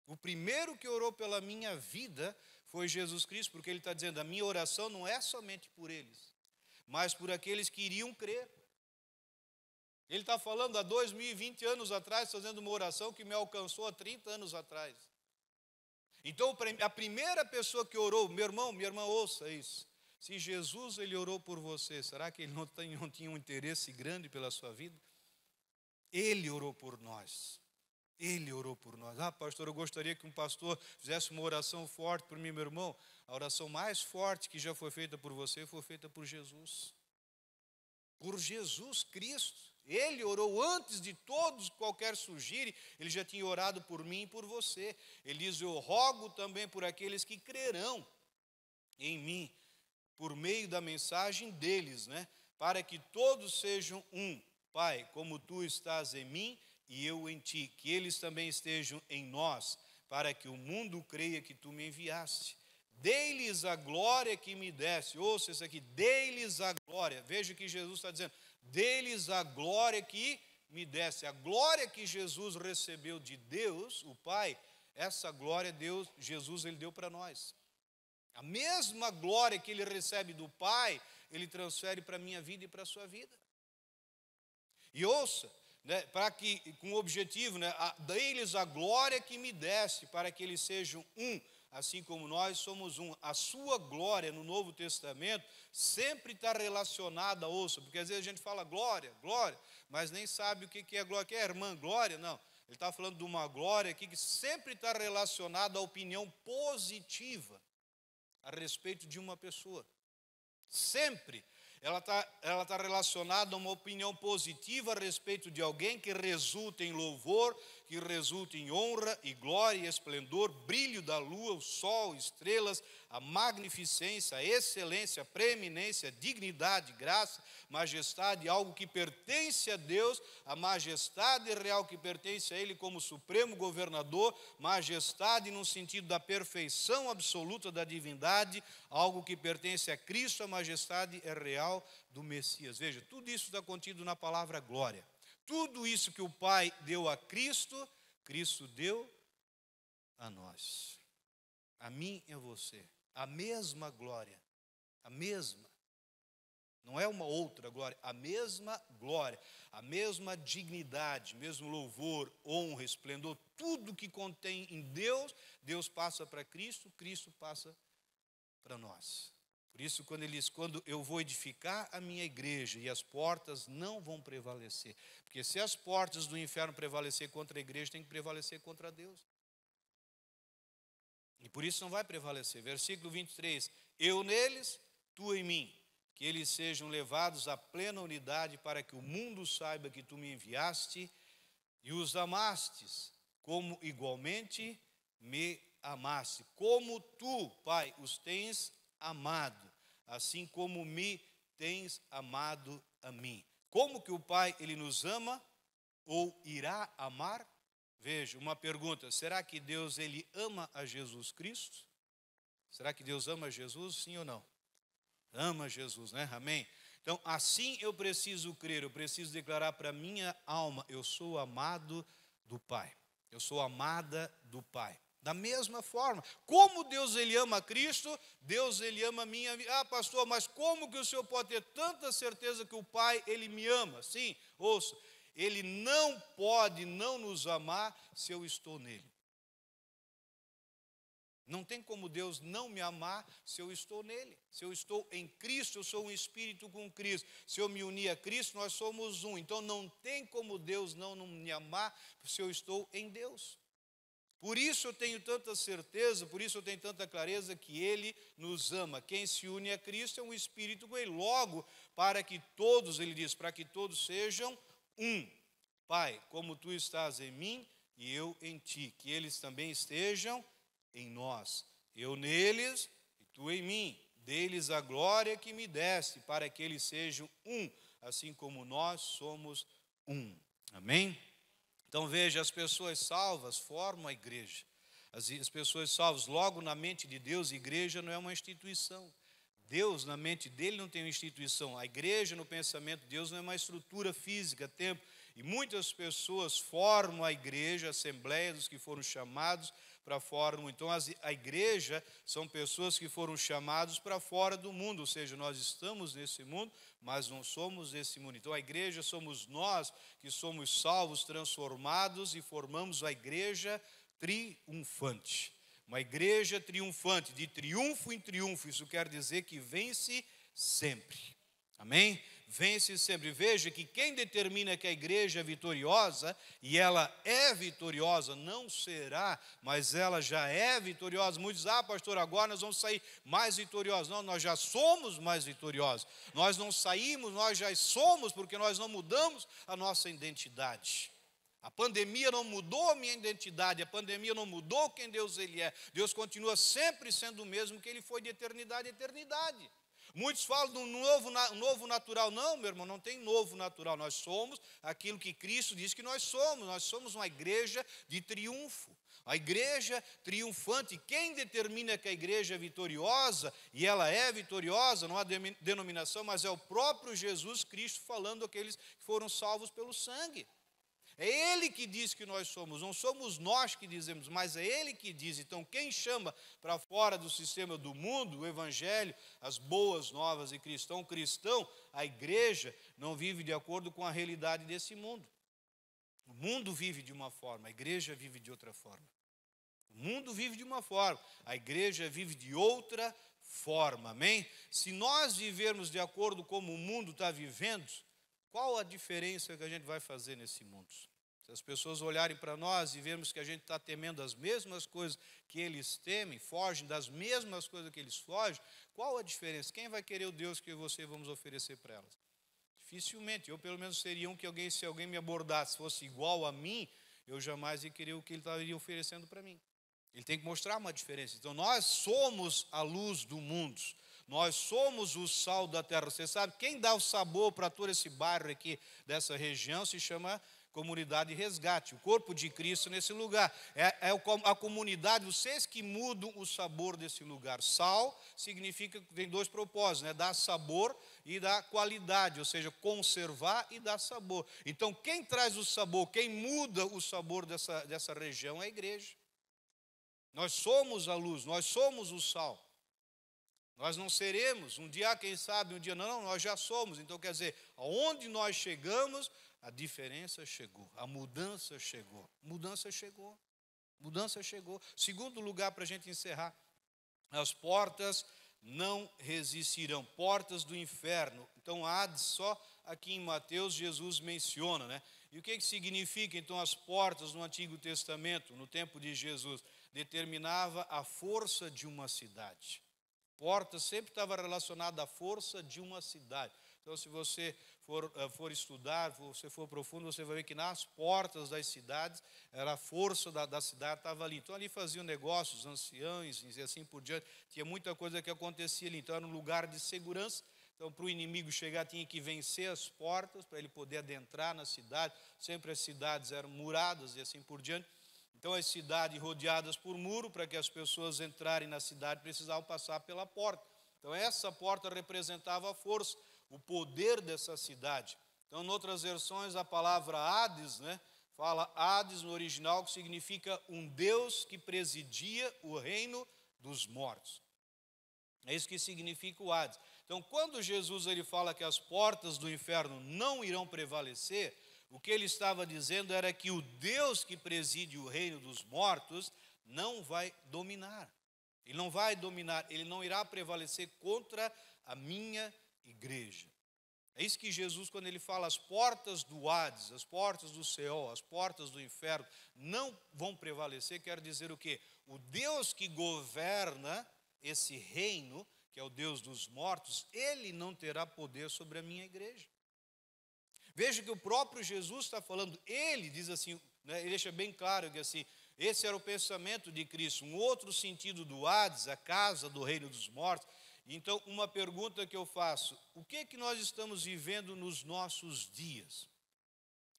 O primeiro que orou pela minha vida foi Jesus Cristo, porque ele está dizendo, a minha oração não é somente por eles, mas por aqueles que iriam crer. Ele está falando há 2020 anos atrás, fazendo uma oração que me alcançou há 30 anos atrás. Então, a primeira pessoa que orou, meu irmão, minha irmã, ouça isso. Se Jesus ele orou por você, será que ele não tinha um interesse grande pela sua vida? Ele orou por nós. Ele orou por nós. Pastor, eu gostaria que um pastor fizesse uma oração forte por mim, meu irmão. A oração mais forte que já foi feita por você foi feita por Jesus. Por Jesus Cristo. Ele orou antes de todos qualquer surgirem, ele já tinha orado por mim e por você. Ele diz, eu rogo também por aqueles que crerão em mim, por meio da mensagem deles, né? Para que todos sejam um. Pai, como tu estás em mim e eu em ti, que eles também estejam em nós, para que o mundo creia que tu me enviaste. Dei-lhes a glória que me deste. Ouça isso aqui, dei-lhes a glória. Veja o que Jesus está dizendo. Dei-lhes a glória que me desse. A glória que Jesus recebeu de Deus, o Pai, essa glória Jesus ele deu para nós. A mesma glória que ele recebe do Pai, ele transfere para a minha vida e para a sua vida. E ouça, né, para que, com o objetivo, né, dei-lhes a glória que me desse, para que eles sejam um, assim como nós somos um. A sua glória no Novo Testamento sempre está relacionada, ouça, porque às vezes a gente fala glória, glória, mas nem sabe o que é glória, que é a irmã glória, não. Ele está falando de uma glória aqui que sempre está relacionada à opinião positiva a respeito de uma pessoa. Sempre. Ela tá relacionada a uma opinião positiva a respeito de alguém que resulta em louvor, que resulta em honra e glória e esplendor, brilho da lua, o sol, estrelas, a magnificência, a excelência, a preeminência, dignidade, graça, majestade, algo que pertence a Deus, a majestade real que pertence a Ele como supremo governador, majestade no sentido da perfeição absoluta da divindade, algo que pertence a Cristo, a majestade é real do Messias. Veja, tudo isso está contido na palavra glória. Tudo isso que o Pai deu a Cristo, Cristo deu a nós. A mim e a você. A mesma glória. A mesma. Não é uma outra glória, a mesma glória, a mesma dignidade, mesmo louvor, honra, esplendor, tudo que contém em Deus, Deus passa para Cristo, Cristo passa para nós. Por isso, quando ele diz, quando eu vou edificar a minha igreja e as portas não vão prevalecer. Porque se as portas do inferno prevalecer contra a igreja, tem que prevalecer contra Deus. E por isso não vai prevalecer. Versículo 23, eu neles, tu em mim, que eles sejam levados à plena unidade para que o mundo saiba que tu me enviaste e os amastes, como igualmente me amaste. Como tu, Pai, os tens amado, assim como me tens amado a mim. Como que o Pai, ele nos ama ou irá amar? Veja, uma pergunta, será que Deus, ele ama a Jesus Cristo? Será que Deus ama Jesus, sim ou não? Ama Jesus, né? Amém? Então, assim eu preciso crer, eu preciso declarar para a minha alma, eu sou amado do Pai, eu sou amada do Pai. Da mesma forma, como Deus ele ama a Cristo, Deus ele ama a minha vida. Ah, pastor, mas como que o senhor pode ter tanta certeza que o Pai ele me ama? Sim, ouça, ele não pode não nos amar se eu estou nele. Não tem como Deus não me amar se eu estou nele. Se eu estou em Cristo, eu sou um espírito com Cristo. Se eu me unir a Cristo, nós somos um. Então não tem como Deus não me amar se eu estou em Deus. Por isso eu tenho tanta certeza, por isso eu tenho tanta clareza que Ele nos ama. Quem se une a Cristo é um espírito com Ele. Logo, para que todos, Ele diz, para que todos sejam um. Pai, como Tu estás em mim e eu em Ti, que eles também estejam em nós. Eu neles e Tu em mim. Dê-lhes a glória que me deste, para que eles sejam um, assim como nós somos um. Amém? Então veja, as pessoas salvas formam a igreja. As pessoas salvas, logo na mente de Deus, igreja não é uma instituição. Deus, na mente dele, não tem uma instituição. A igreja, no pensamento de Deus, não é uma estrutura física, tempo. E muitas pessoas formam a igreja, a assembleia dos que foram chamados para fora do mundo. Então, a igreja são pessoas que foram chamados para fora do mundo. Ou seja, nós estamos nesse mundo, mas não somos desse mundo. Então, a igreja somos nós que somos salvos, transformados e formamos a igreja triunfante. Uma igreja triunfante, de triunfo em triunfo. Isso quer dizer que vence sempre. Amém? Vence sempre. Veja que quem determina que a igreja é vitoriosa, e ela é vitoriosa, não será, mas ela já é vitoriosa. Muitos dizem, pastor, agora nós vamos sair mais vitoriosos. Não, nós já somos mais vitoriosos. Nós não saímos, nós já somos, porque nós não mudamos a nossa identidade. A pandemia não mudou a minha identidade, a pandemia não mudou quem Deus ele é. Deus continua sempre sendo o mesmo que ele foi de eternidade a eternidade. Muitos falam do novo natural. Não, meu irmão, não tem novo natural. Nós somos aquilo que Cristo diz que nós somos. Nós somos uma igreja de triunfo. A igreja triunfante. Quem determina que a igreja é vitoriosa, e ela é vitoriosa, não há denominação, mas é o próprio Jesus Cristo falando àqueles que foram salvos pelo sangue. É Ele que diz que nós somos, não somos nós que dizemos, mas é Ele que diz. Então, quem chama para fora do sistema do mundo, o Evangelho, as boas novas e cristão, a igreja não vive de acordo com a realidade desse mundo. O mundo vive de uma forma, a igreja vive de outra forma. O mundo vive de uma forma, a igreja vive de outra forma, amém? Se nós vivermos de acordo como o mundo está vivendo, qual a diferença que a gente vai fazer nesse mundo? Se as pessoas olharem para nós e vermos que a gente está temendo as mesmas coisas que eles temem, fogem das mesmas coisas que eles fogem, qual a diferença? Quem vai querer o Deus que você vamos oferecer para elas? Dificilmente. Eu pelo menos seria um que se alguém me abordasse, fosse igual a mim, eu jamais ia querer o que ele estaria oferecendo para mim. Ele tem que mostrar uma diferença. Então nós somos a luz do mundo. Nós somos o sal da terra. Você sabe, quem dá o sabor para todo esse bairro aqui, dessa região, se chama Comunidade Resgate. O corpo de Cristo nesse lugar. É a comunidade, vocês que mudam o sabor desse lugar. Sal significa que tem dois propósitos, né? Dar sabor e dar qualidade, ou seja, conservar e dar sabor. Então quem traz o sabor, quem muda o sabor dessa região é a igreja. Nós somos a luz, nós somos o sal. Nós não seremos, um dia quem sabe, um dia não, nós já somos. Então quer dizer, aonde nós chegamos, a diferença chegou, a mudança chegou. Mudança chegou, mudança chegou. Segundo lugar para a gente encerrar, as portas não resistirão, portas do inferno. Então Hades, só aqui em Mateus Jesus menciona, né? E o que significa então as portas no Antigo Testamento, no tempo de Jesus? Determinava a força de uma cidade. Porta sempre estava relacionada à força de uma cidade. Então, se você for estudar, se você for profundo, você vai ver que nas portas das cidades, era a força da cidade estava ali. Então, ali faziam negócios, anciãos e assim por diante. Tinha muita coisa que acontecia ali. Então, era um lugar de segurança. Então, para o inimigo chegar, tinha que vencer as portas, para ele poder adentrar na cidade. Sempre as cidades eram muradas e assim por diante. Então, as cidades rodeadas por muro, para que as pessoas entrarem na cidade, precisavam passar pela porta. Então, essa porta representava a força, o poder dessa cidade. Então, em outras versões, a palavra Hades, né, fala Hades no original, que significa um Deus que presidia o reino dos mortos. É isso que significa o Hades. Então, quando Jesus ele fala que as portas do inferno não irão prevalecer, o que ele estava dizendo era que o Deus que preside o reino dos mortos não vai dominar. Ele não vai dominar, ele não irá prevalecer contra a minha igreja. É isso que Jesus, quando ele fala as portas do Hades, as portas do Seol, as portas do inferno, não vão prevalecer, quer dizer o quê? O Deus que governa esse reino, que é o Deus dos mortos, ele não terá poder sobre a minha igreja. Veja que o próprio Jesus está falando, ele diz assim, né, ele deixa bem claro que assim, esse era o pensamento de Cristo, um outro sentido do Hades, a casa do reino dos mortos. Então, uma pergunta que eu faço, o que é que nós estamos vivendo nos nossos dias?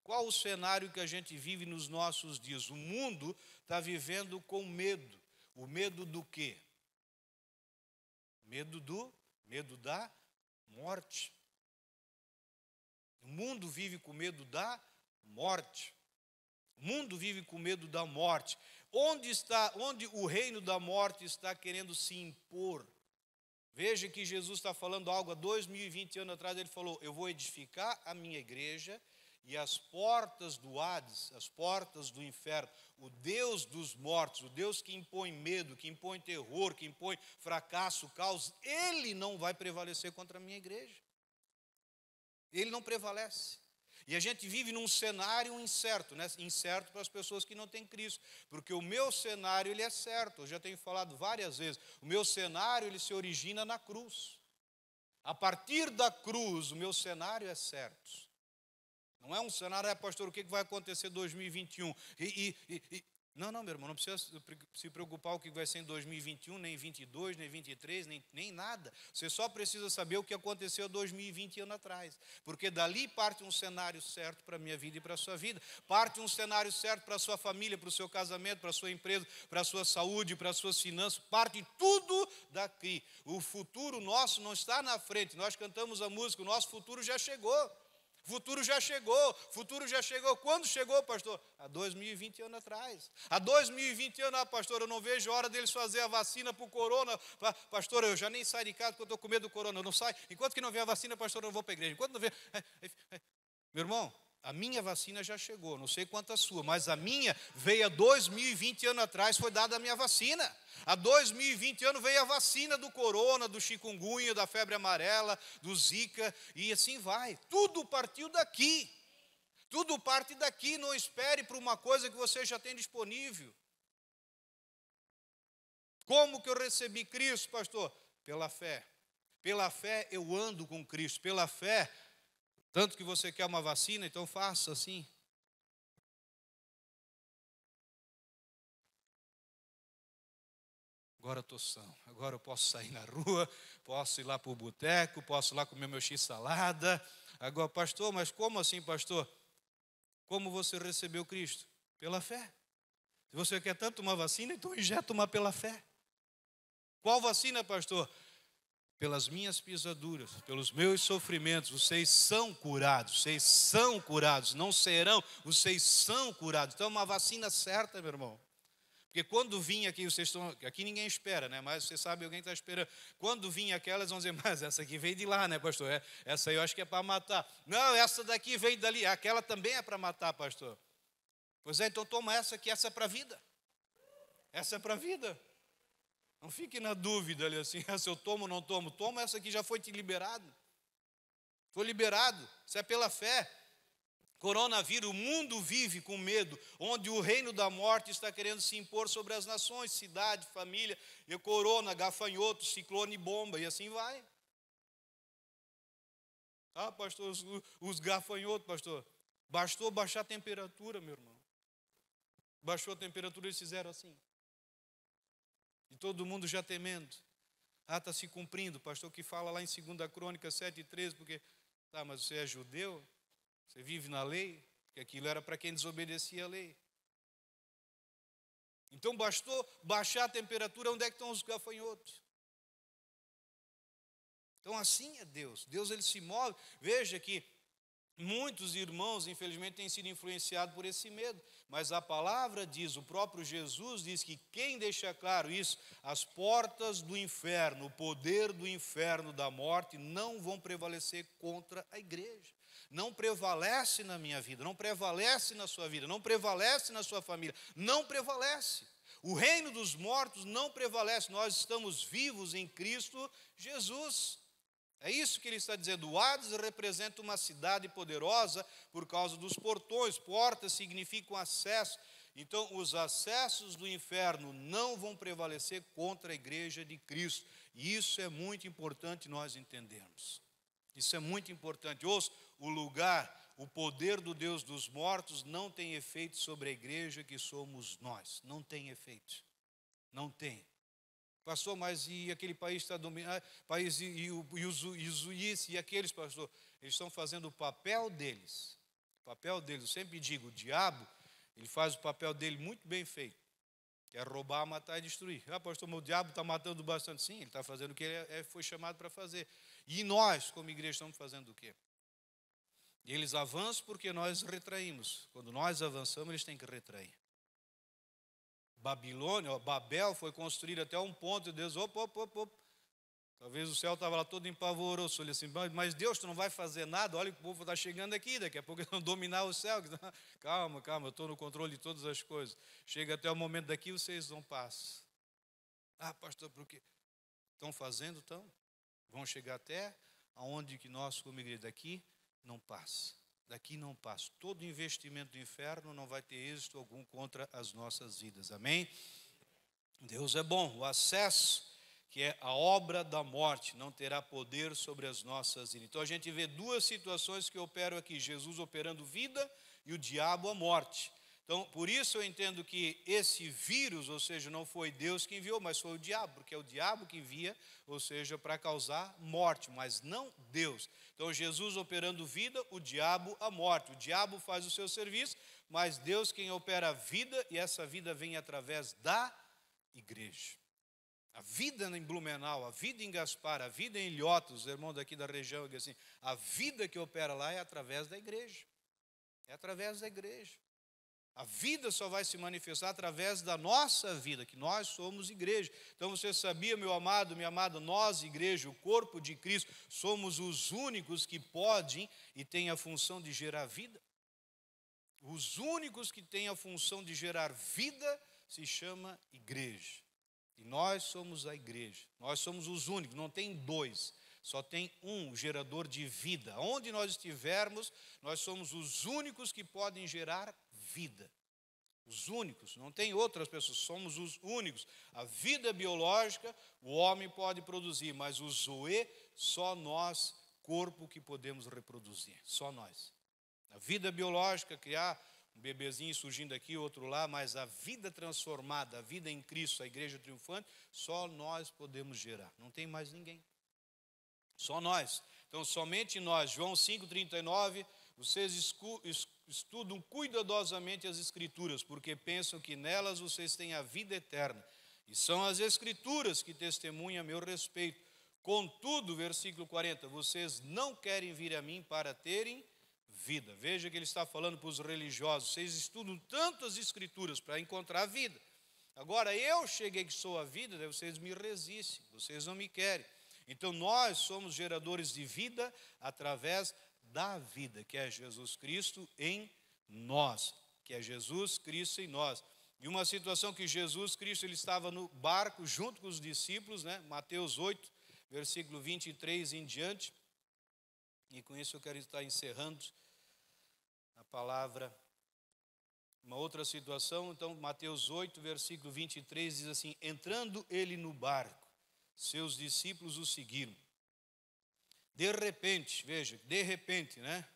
Qual o cenário que a gente vive nos nossos dias? O mundo está vivendo com medo. O medo do quê? Medo da morte. O mundo vive com medo da morte. O mundo vive com medo da morte. Onde o reino da morte está querendo se impor? Veja que Jesus está falando algo há 2020 anos atrás. Ele falou, eu vou edificar a minha igreja e as portas do Hades, as portas do inferno, o Deus dos mortos, o Deus que impõe medo, que impõe terror, que impõe fracasso, caos, ele não vai prevalecer contra a minha igreja. Ele não prevalece. E a gente vive num cenário incerto, né? Incerto para as pessoas que não têm Cristo, porque o meu cenário ele é certo, eu já tenho falado várias vezes, o meu cenário ele se origina na cruz. A partir da cruz, o meu cenário é certo. Não é um cenário, pastor, o que vai acontecer em 2021? Não, meu irmão, não precisa se preocupar o que vai ser em 2021, nem 22, nem 23, nem nada. Você só precisa saber o que aconteceu 2020 anos atrás. Porque dali parte um cenário certo para a minha vida e para a sua vida. Parte um cenário certo para a sua família, para o seu casamento, para a sua empresa, para a sua saúde, para as suas finanças. Parte tudo daqui. O futuro nosso não está na frente. Nós cantamos a música, o nosso futuro já chegou. Futuro já chegou, futuro já chegou. Quando chegou, pastor? Há 2020 anos atrás. Há 2020 anos, pastor, eu não vejo a hora deles fazer a vacina para o corona. Pastor, eu já nem saio de casa porque eu estou com medo do corona. Eu não saio. Enquanto que não vier a vacina, pastor, eu não vou para a igreja. Enquanto não vier... Meu irmão, a minha vacina já chegou. Não sei quanto a sua, mas a minha veio há 2020 anos atrás, foi dada a minha vacina. Há 2020 anos veio a vacina do corona, do chikungunya, da febre amarela, do zika, e assim vai. Tudo partiu daqui. Tudo parte daqui. Não espere por uma coisa que você já tem disponível. Como que eu recebi Cristo, pastor? Pela fé. Pela fé eu ando com Cristo. Pela fé, tanto que você quer uma vacina, então faça assim. Agora eu estou são, agora eu posso sair na rua, posso ir lá para o boteco, posso ir lá comer meu x-salada. Agora, pastor, mas como assim, pastor? Como você recebeu Cristo? Pela fé. Se você quer tanto uma vacina, então injeta uma pela fé. Qual vacina, pastor? Pelas minhas pisaduras, pelos meus sofrimentos, vocês são curados, não serão, vocês são curados. Então é uma vacina certa, meu irmão. Porque quando vinha aqui, vocês estão, aqui ninguém espera, né? Mas você sabe, alguém está esperando. Quando vinha aquelas, vão dizer, mas essa aqui veio de lá, né, pastor? Essa aí eu acho que é para matar. Não, essa daqui veio dali, aquela também é para matar, pastor. Pois é, então toma essa aqui, essa é para a vida. Essa é para a vida. Não fique na dúvida ali assim, se eu tomo ou não tomo. Toma essa aqui, já foi te liberado. Foi liberado, isso é pela fé. Coronavírus, o mundo vive com medo, onde o reino da morte está querendo se impor sobre as nações, cidade, família, e corona, gafanhoto, ciclone, bomba, e assim vai. Ah, pastor, os gafanhotos, pastor, bastou baixar a temperatura, meu irmão. Baixou a temperatura, eles fizeram assim. E todo mundo já temendo. Ah, está se cumprindo, pastor, que fala lá em 2 Crônicas 7:13, porque, tá, mas você é judeu? Você vive na lei, porque aquilo era para quem desobedecia a lei. Então bastou baixar a temperatura, onde é que estão os gafanhotos? Então assim é Deus. Deus ele se move. Veja que muitos irmãos, infelizmente, têm sido influenciados por esse medo. Mas a palavra diz, o próprio Jesus diz que quem deixa claro isso, as portas do inferno, o poder do inferno, da morte, não vão prevalecer contra a igreja. Não prevalece na minha vida, não prevalece na sua vida, não prevalece na sua família, não prevalece. O reino dos mortos não prevalece, nós estamos vivos em Cristo Jesus. É isso que ele está dizendo. O Hades representa uma cidade poderosa por causa dos portões. Portas significam acesso. Então, os acessos do inferno não vão prevalecer contra a igreja de Cristo. E isso é muito importante nós entendermos. Isso é muito importante. Ouça, o lugar, o poder do Deus dos mortos não tem efeito sobre a igreja que somos nós. Não tem efeito. Não tem. Pastor, mas e aquele país está dominado? País e aqueles, pastor, eles estão fazendo o papel deles. O papel deles, eu sempre digo, o diabo, ele faz o papel dele muito bem feito. Que é roubar, matar e destruir. Ah, pastor, mas o diabo está matando bastante. Sim, ele está fazendo o que ele foi chamado para fazer. E nós, como igreja, estamos fazendo o quê? E eles avançam porque nós retraímos. Quando nós avançamos, eles têm que retrair. Babilônia, Babel foi construído até um ponto, e Deus, opa. Talvez o céu estava lá todo empavoroso. Ele assim, mas Deus, tu não vai fazer nada? Olha, o povo está chegando aqui, daqui a pouco eles vão dominar o céu. Calma, eu estou no controle de todas as coisas. Chega até o momento daqui, vocês não passam. Ah, pastor, por quê? Estão fazendo, então? Vão chegar até aonde que nós, como igreja, daqui não passa. Daqui não passa. Todo investimento do inferno não vai ter êxito algum contra as nossas vidas. Amém? Deus é bom. O acesso, que é a obra da morte, não terá poder sobre as nossas vidas. Então a gente vê duas situações que operam aqui. Jesus operando vida e o diabo a morte. Então, por isso eu entendo que esse vírus, ou seja, não foi Deus que enviou, mas foi o diabo, porque é o diabo que envia, ou seja, para causar morte, mas não Deus. Então, Jesus operando vida, o diabo a morte. O diabo faz o seu serviço, mas Deus quem opera a vida, e essa vida vem através da igreja. A vida em Blumenau, a vida em Gaspar, a vida em Ilhotas, os irmãos daqui da região, assim, a vida que opera lá é através da igreja. É através da igreja. A vida só vai se manifestar através da nossa vida, que nós somos igreja. Então você sabia, meu amado, minha amada, nós, igreja, o corpo de Cristo, somos os únicos que podem e têm a função de gerar vida? Os únicos que têm a função de gerar vida se chama igreja. E nós somos a igreja. Nós somos os únicos, não tem dois. Só tem um gerador de vida. Onde nós estivermos, nós somos os únicos que podem gerar vida. Os únicos, não tem outras pessoas, somos os únicos. A vida biológica, o homem pode produzir, mas o zoe, só nós, corpo, que podemos reproduzir. Só nós. A vida biológica, criar um bebezinho surgindo aqui, outro lá, mas a vida transformada, a vida em Cristo, a igreja triunfante, só nós podemos gerar. Não tem mais ninguém. Só nós. Então, somente nós. João 5,39, vocês estudam cuidadosamente as Escrituras, porque pensam que nelas vocês têm a vida eterna. E são as Escrituras que testemunham a meu respeito. Contudo, versículo 40, vocês não querem vir a mim para terem vida. Veja que ele está falando para os religiosos. Vocês estudam tanto as Escrituras para encontrar a vida. Agora, eu cheguei que sou a vida, daí vocês me resistem, vocês não me querem. Então, nós somos geradores de vida através da vida, que é Jesus Cristo em nós, que é Jesus Cristo em nós. E uma situação que Jesus Cristo, ele estava no barco junto com os discípulos, né? Mateus 8, versículo 23 em diante. E com isso eu quero estar encerrando a palavra. Uma outra situação, então, Mateus 8, versículo 23, diz assim: entrando ele no barco, seus discípulos o seguiram. De repente, veja, de repente, né?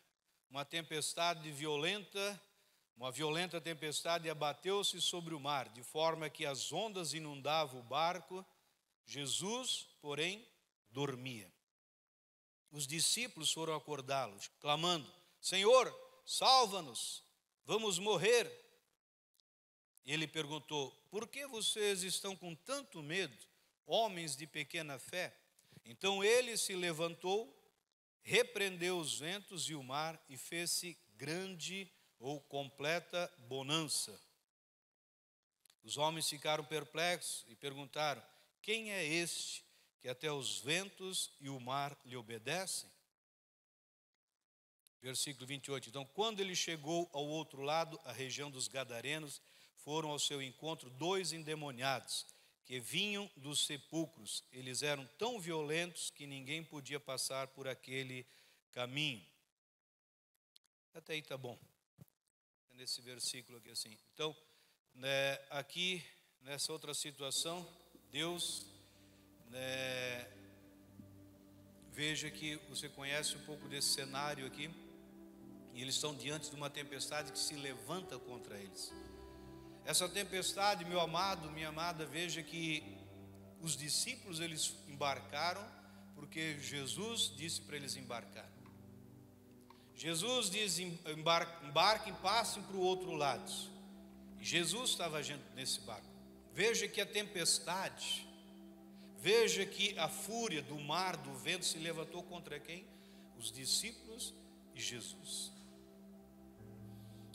Uma tempestade violenta, uma violenta tempestade abateu-se sobre o mar, de forma que as ondas inundavam o barco. Jesus, porém, dormia. Os discípulos foram acordá-los, clamando: Senhor, salva-nos, vamos morrer. Ele perguntou: por que vocês estão com tanto medo, homens de pequena fé? Então ele se levantou, repreendeu os ventos e o mar e fez-se grande ou completa bonança. Os homens ficaram perplexos e perguntaram: quem é este que até os ventos e o mar lhe obedecem? Versículo 28. Então, quando ele chegou ao outro lado, a região dos Gadarenos, foram ao seu encontro 2 endemoniados, que vinham dos sepulcros. Eles eram tão violentos que ninguém podia passar por aquele caminho. Até aí está bom. Nesse versículo aqui assim. Então, aqui, nessa outra situação, Deus, veja que você conhece um pouco desse cenário aqui, e eles estão diante de uma tempestade que se levanta contra eles. Essa tempestade, meu amado, minha amada, veja que os discípulos, eles embarcaram porque Jesus disse para eles embarcar. Jesus diz: embarquem, passem para o outro lado. E Jesus estava nesse barco. Veja que a tempestade, veja que a fúria do mar, do vento se levantou contra quem? Os discípulos e Jesus.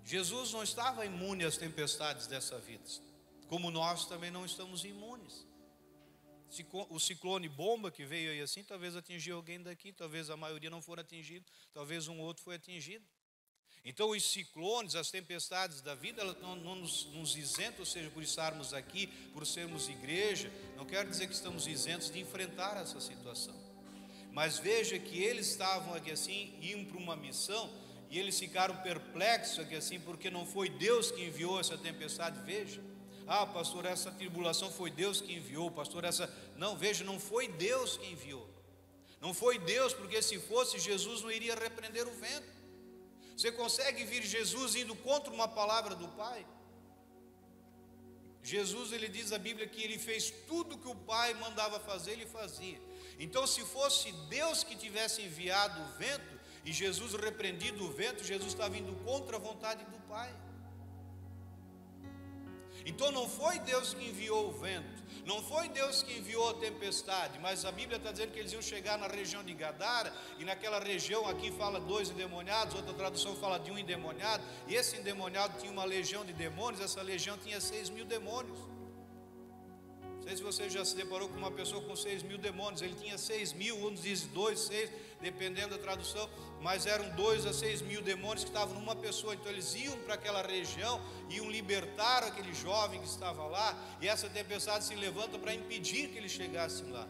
Jesus não estava imune às tempestades dessa vida, como nós também não estamos imunes. O ciclone bomba que veio aí assim, talvez atingiu alguém daqui, talvez a maioria não for atingido, talvez um outro foi atingido. Então os ciclones, as tempestades da vida, elas não nos isentam, ou seja, por estarmos aqui, por sermos igreja, não quero dizer que estamos isentos de enfrentar essa situação. Mas veja que eles estavam aqui assim, iam para uma missão, e eles ficaram perplexos aqui assim, porque não foi Deus que enviou essa tempestade. Veja, pastor, essa tribulação foi Deus que enviou, pastor, não, veja, não foi Deus que enviou. Não foi Deus, porque se fosse, Jesus não iria repreender o vento. Você consegue ver Jesus indo contra uma palavra do Pai? Jesus, ele diz a Bíblia que ele fez tudo que o Pai mandava fazer, ele fazia. Então, se fosse Deus que tivesse enviado o vento e Jesus repreendido o vento, Jesus estava indo contra a vontade do Pai. Então não foi Deus que enviou o vento, não foi Deus que enviou a tempestade, mas a Bíblia está dizendo que eles iam chegar na região de Gadara, e naquela região aqui fala 2 endemoniados, outra tradução fala de 1 endemoniado, e esse endemoniado tinha uma legião de demônios, essa legião tinha 6.000 demônios. Não sei se você já se deparou com uma pessoa com 6.000 demônios. Ele tinha 6.000, uns dizem 2, 6, dependendo da tradução, mas eram 2 a 6.000 demônios que estavam numa pessoa. Então eles iam para aquela região, iam libertar aquele jovem que estava lá, e essa tempestade se levanta para impedir que eles chegassem lá.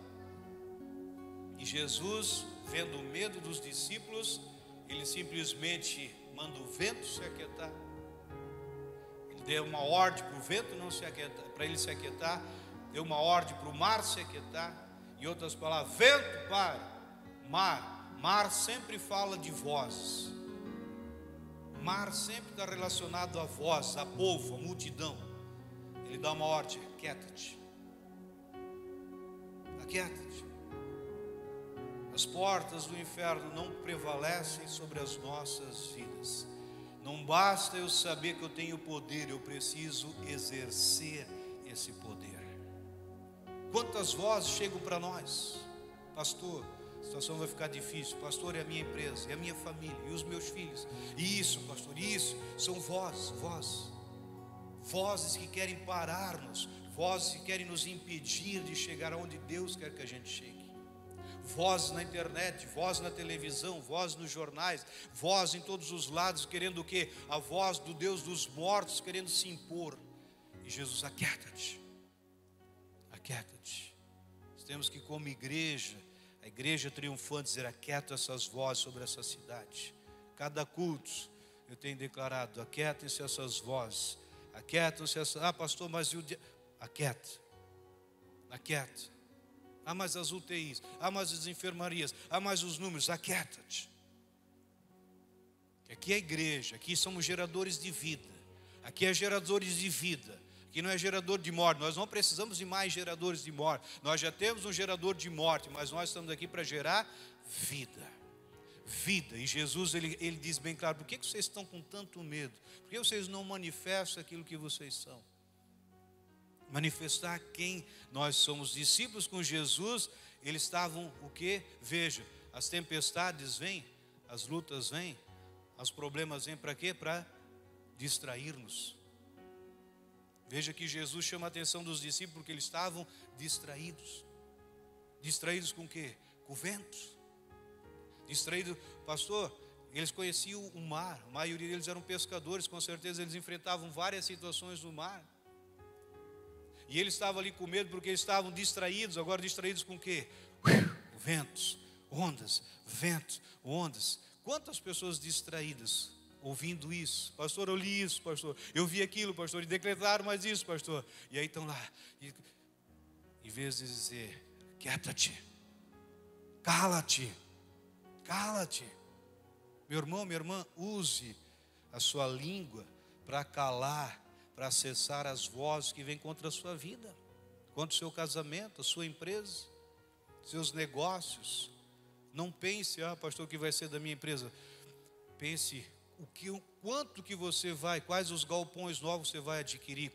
E Jesus, vendo o medo dos discípulos, ele simplesmente manda o vento se aquietar. Ele deu uma ordem para o vento não se aquietar, para ele se aquietar. Deu uma ordem para o mar se aquietar. Em outras palavras, vento para, mar sempre fala de vozes. Mar sempre está relacionado a voz, a povo, a multidão. Ele dá uma ordem: aquieta-te, aquieta-te. As portas do inferno não prevalecem sobre as nossas vidas. Não basta eu saber que eu tenho poder, eu preciso exercer esse poder. Quantas vozes chegam para nós? Pastor, a situação vai ficar difícil. Pastor, é a minha empresa, é a minha família, e os meus filhos. Isso, pastor, isso. São vozes que querem parar-nos, vozes que querem nos impedir de chegar aonde Deus quer que a gente chegue. Vozes na internet, vozes na televisão, vozes nos jornais, vozes em todos os lados, querendo o quê? A voz do Deus dos mortos querendo se impor. E Jesus, aquieta-te. Aquieta-te. Nós temos que, como igreja, a igreja triunfante, dizer: aquieta essas vozes sobre essa cidade. Cada culto eu tenho declarado: aquietem-se essas vozes, aquietam-se essas. Ah, pastor, mas e o dia? Aquieta, aquieta. Ah, mas as UTIs, ah, mas as enfermarias, ah, mas os números, aquieta-te. Aqui é a igreja, aqui somos geradores de vida, aqui é geradores de vida. Que não é gerador de morte. Nós não precisamos de mais geradores de morte. Nós já temos um gerador de morte, mas nós estamos aqui para gerar vida. Vida. E Jesus, ele diz bem claro: por que vocês estão com tanto medo? Por que vocês não manifestam aquilo que vocês são? Manifestar quem nós somos. Discípulos com Jesus, eles estavam o quê? Veja, as tempestades vêm, as lutas vêm, os problemas vêm para quê? Para distrair-nos. Veja que Jesus chama a atenção dos discípulos porque eles estavam distraídos. Distraídos com o quê? Com o vento. Distraídos, pastor, eles conheciam o mar. A maioria deles eram pescadores, com certeza eles enfrentavam várias situações no mar. E eles estavam ali com medo porque eles estavam distraídos. Agora distraídos com o quê? Ventos, ondas, ventos, ondas. Quantas pessoas distraídas ouvindo isso? Pastor, eu li isso, pastor, eu vi aquilo, pastor, e decretaram mais isso, pastor. E aí estão lá, em vez de dizer: quieta-te, cala-te, cala-te. Meu irmão, minha irmã, use a sua língua para calar, para cessar as vozes que vêm contra a sua vida, contra o seu casamento, a sua empresa, seus negócios. Não pense: ah, pastor, o que vai ser da minha empresa? Pense quanto que você vai, quais os galpões novos você vai adquirir,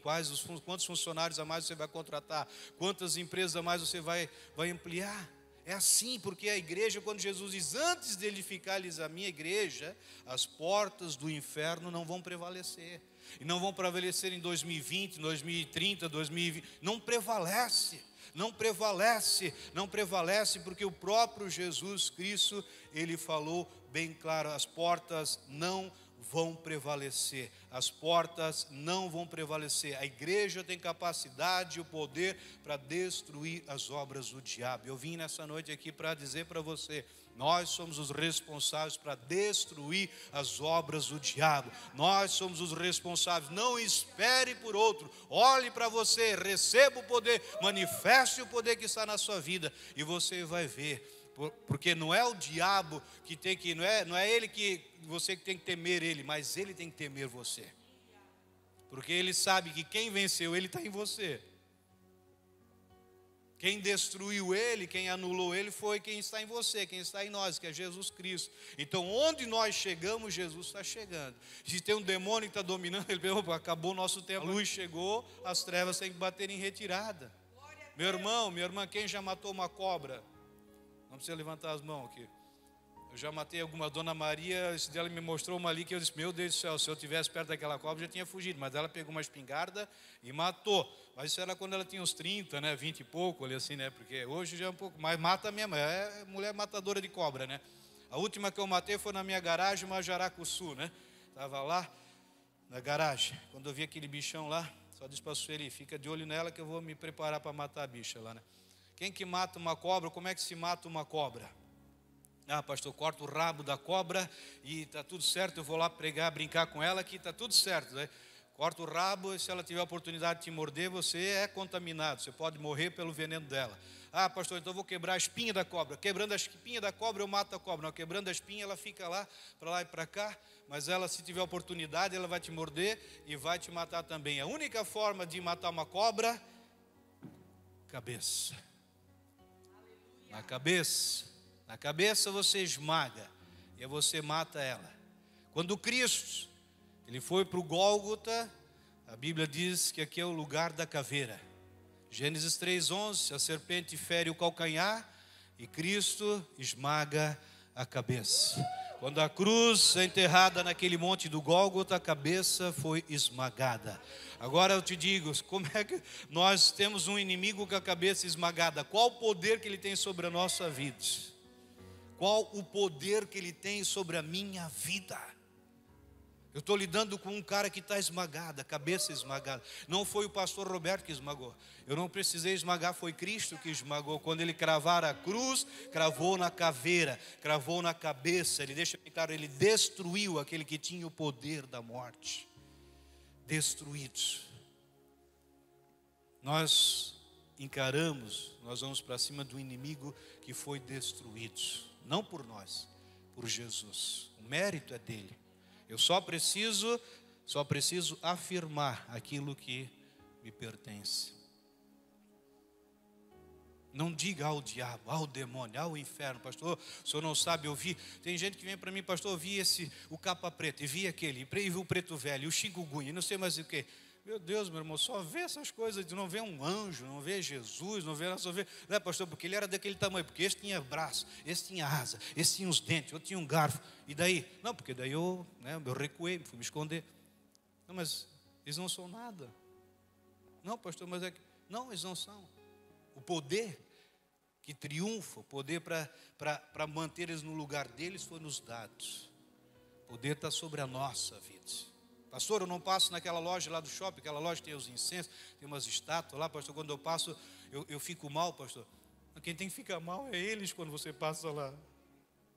quantos funcionários a mais você vai contratar, quantas empresas a mais você vai ampliar. É assim, porque a igreja, quando Jesus diz: antes de edificar-lhes a minha igreja, as portas do inferno não vão prevalecer. E não vão prevalecer em 2020, 2030, 2020. Não prevalece, não prevalece, não prevalece, porque o próprio Jesus Cristo, ele falou bem claro: as portas não vão prevalecer, as portas não vão prevalecer. A igreja tem capacidade e o poder para destruir as obras do diabo. Eu vim nessa noite aqui para dizer para você: nós somos os responsáveis para destruir as obras do diabo. Nós somos os responsáveis. Não espere por outro. Olhe para você, receba o poder, manifeste o poder que está na sua vida, e você vai ver. Porque não é o diabo que tem que, não é ele que você que tem que temer ele, mas ele tem que temer você. Porque ele sabe que quem venceu, ele está em você. Quem destruiu ele, quem anulou ele, foi quem está em você, quem está em nós, que é Jesus Cristo. Então, onde nós chegamos, Jesus está chegando. Se tem um demônio que está dominando, ele falou: acabou o nosso tempo, a luz chegou, as trevas têm que bater em retirada. Meu irmão, minha irmã, quem já matou uma cobra? Não precisa levantar as mãos aqui. Eu já matei alguma. Dona Maria, esse dela me mostrou uma ali que eu disse: meu Deus do céu, se eu estivesse perto daquela cobra, já tinha fugido. Mas ela pegou uma espingarda e matou. Mas isso era quando ela tinha uns 30, né, 20 e pouco, ali assim, né? Porque hoje já é um pouco mais, mata mesmo. É mulher matadora de cobra, né? A última que eu matei foi na minha garagem, Majaracuçu, né? Estava lá na garagem. Quando eu vi aquele bichão lá, só disse para a Sueli: fica de olho nela que eu vou me preparar para matar a bicha lá, né? Quem que mata uma cobra? Como é que se mata uma cobra? Ah, pastor, corta o rabo da cobra e está tudo certo, eu vou lá pregar, brincar com ela que está tudo certo, né? Corta o rabo e se ela tiver a oportunidade de te morder, você é contaminado, você pode morrer pelo veneno dela. Ah, pastor, então eu vou quebrar a espinha da cobra. Quebrando a espinha da cobra, eu mato a cobra. Não, quebrando a espinha, ela fica lá e para cá, mas ela, se tiver oportunidade, ela vai te morder e vai te matar também. A única forma de matar uma cobra, cabeça. Na cabeça. Na cabeça você esmaga e você mata ela. Quando Cristo, ele foi para o Gólgota, a Bíblia diz que aqui é o lugar da caveira. Gênesis 3:11, a serpente fere o calcanhar e Cristo esmaga a cabeça. Quando a cruz é enterrada naquele monte do Gólgota, a cabeça foi esmagada. Agora eu te digo, como é que nós temos um inimigo com a cabeça esmagada? Qual o poder que ele tem sobre a nossa vida? Qual o poder que ele tem sobre a minha vida? Eu estou lidando com um cara que está esmagado, a cabeça esmagada. Não foi o pastor Roberto que esmagou. Eu não precisei esmagar, foi Cristo que esmagou. Quando ele cravar a cruz, cravou na caveira, cravou na cabeça. Ele deixa bem claro, ele destruiu aquele que tinha o poder da morte. Destruídos. Nós encaramos, nós vamos para cima do inimigo que foi destruído. Não por nós, por Jesus. O mérito é dele. Eu só preciso afirmar aquilo que me pertence. Não diga ao diabo, ao demônio, ao inferno: pastor, o senhor não sabe, eu vi. Tem gente que vem para mim: pastor, eu vi o capa preta, e vi aquele, e vi o preto velho, e o chikungunya, não sei mais o que. Meu Deus, meu irmão, só vê essas coisas, não vê um anjo, não vê Jesus, não vê nada, só vê, não é, pastor, porque ele era daquele tamanho, porque esse tinha braço, esse tinha asa, esse tinha os dentes, outro tinha um garfo, e daí? Não, porque daí eu recuei, fui me esconder. Não, mas eles não são nada. Não, pastor, mas é que, não, eles não são. O poder que triunfa, o poder para manter eles no lugar deles foi nos dados. O poder está sobre a nossa vida. Pastor, eu não passo naquela loja lá do shopping, aquela loja tem os incensos, tem umas estátuas lá, pastor, quando eu passo, eu fico mal, pastor. Quem tem que ficar mal é eles quando você passa lá.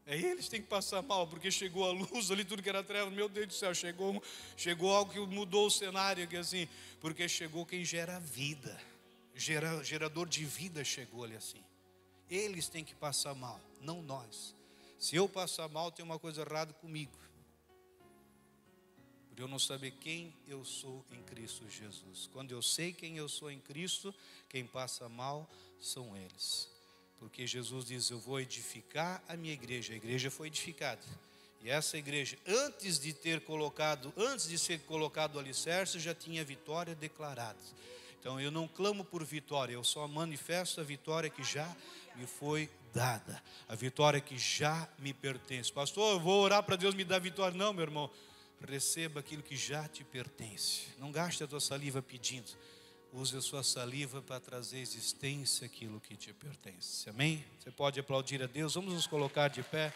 É eles que tem que passar mal, porque chegou a luz ali, tudo que era treva, meu Deus do céu, chegou algo que mudou o cenário, que assim, porque chegou quem gera vida, gerador de vida chegou ali assim. Eles têm que passar mal, não nós. Se eu passar mal, tem uma coisa errada comigo. Por eu não saber quem eu sou em Cristo Jesus. Quando eu sei quem eu sou em Cristo, quem passa mal são eles. Porque Jesus diz: eu vou edificar a minha igreja. A igreja foi edificada. E essa igreja, antes de ser colocado o alicerce, já tinha vitória declarada. Então eu não clamo por vitória, eu só manifesto a vitória que já me foi dada. A vitória que já me pertence. Pastor, eu vou orar para Deus me dar vitória. Não, meu irmão. Receba aquilo que já te pertence. Não gaste a tua saliva pedindo. Use a sua saliva para trazer existência aquilo que te pertence. Amém? Você pode aplaudir a Deus. Vamos nos colocar de pé.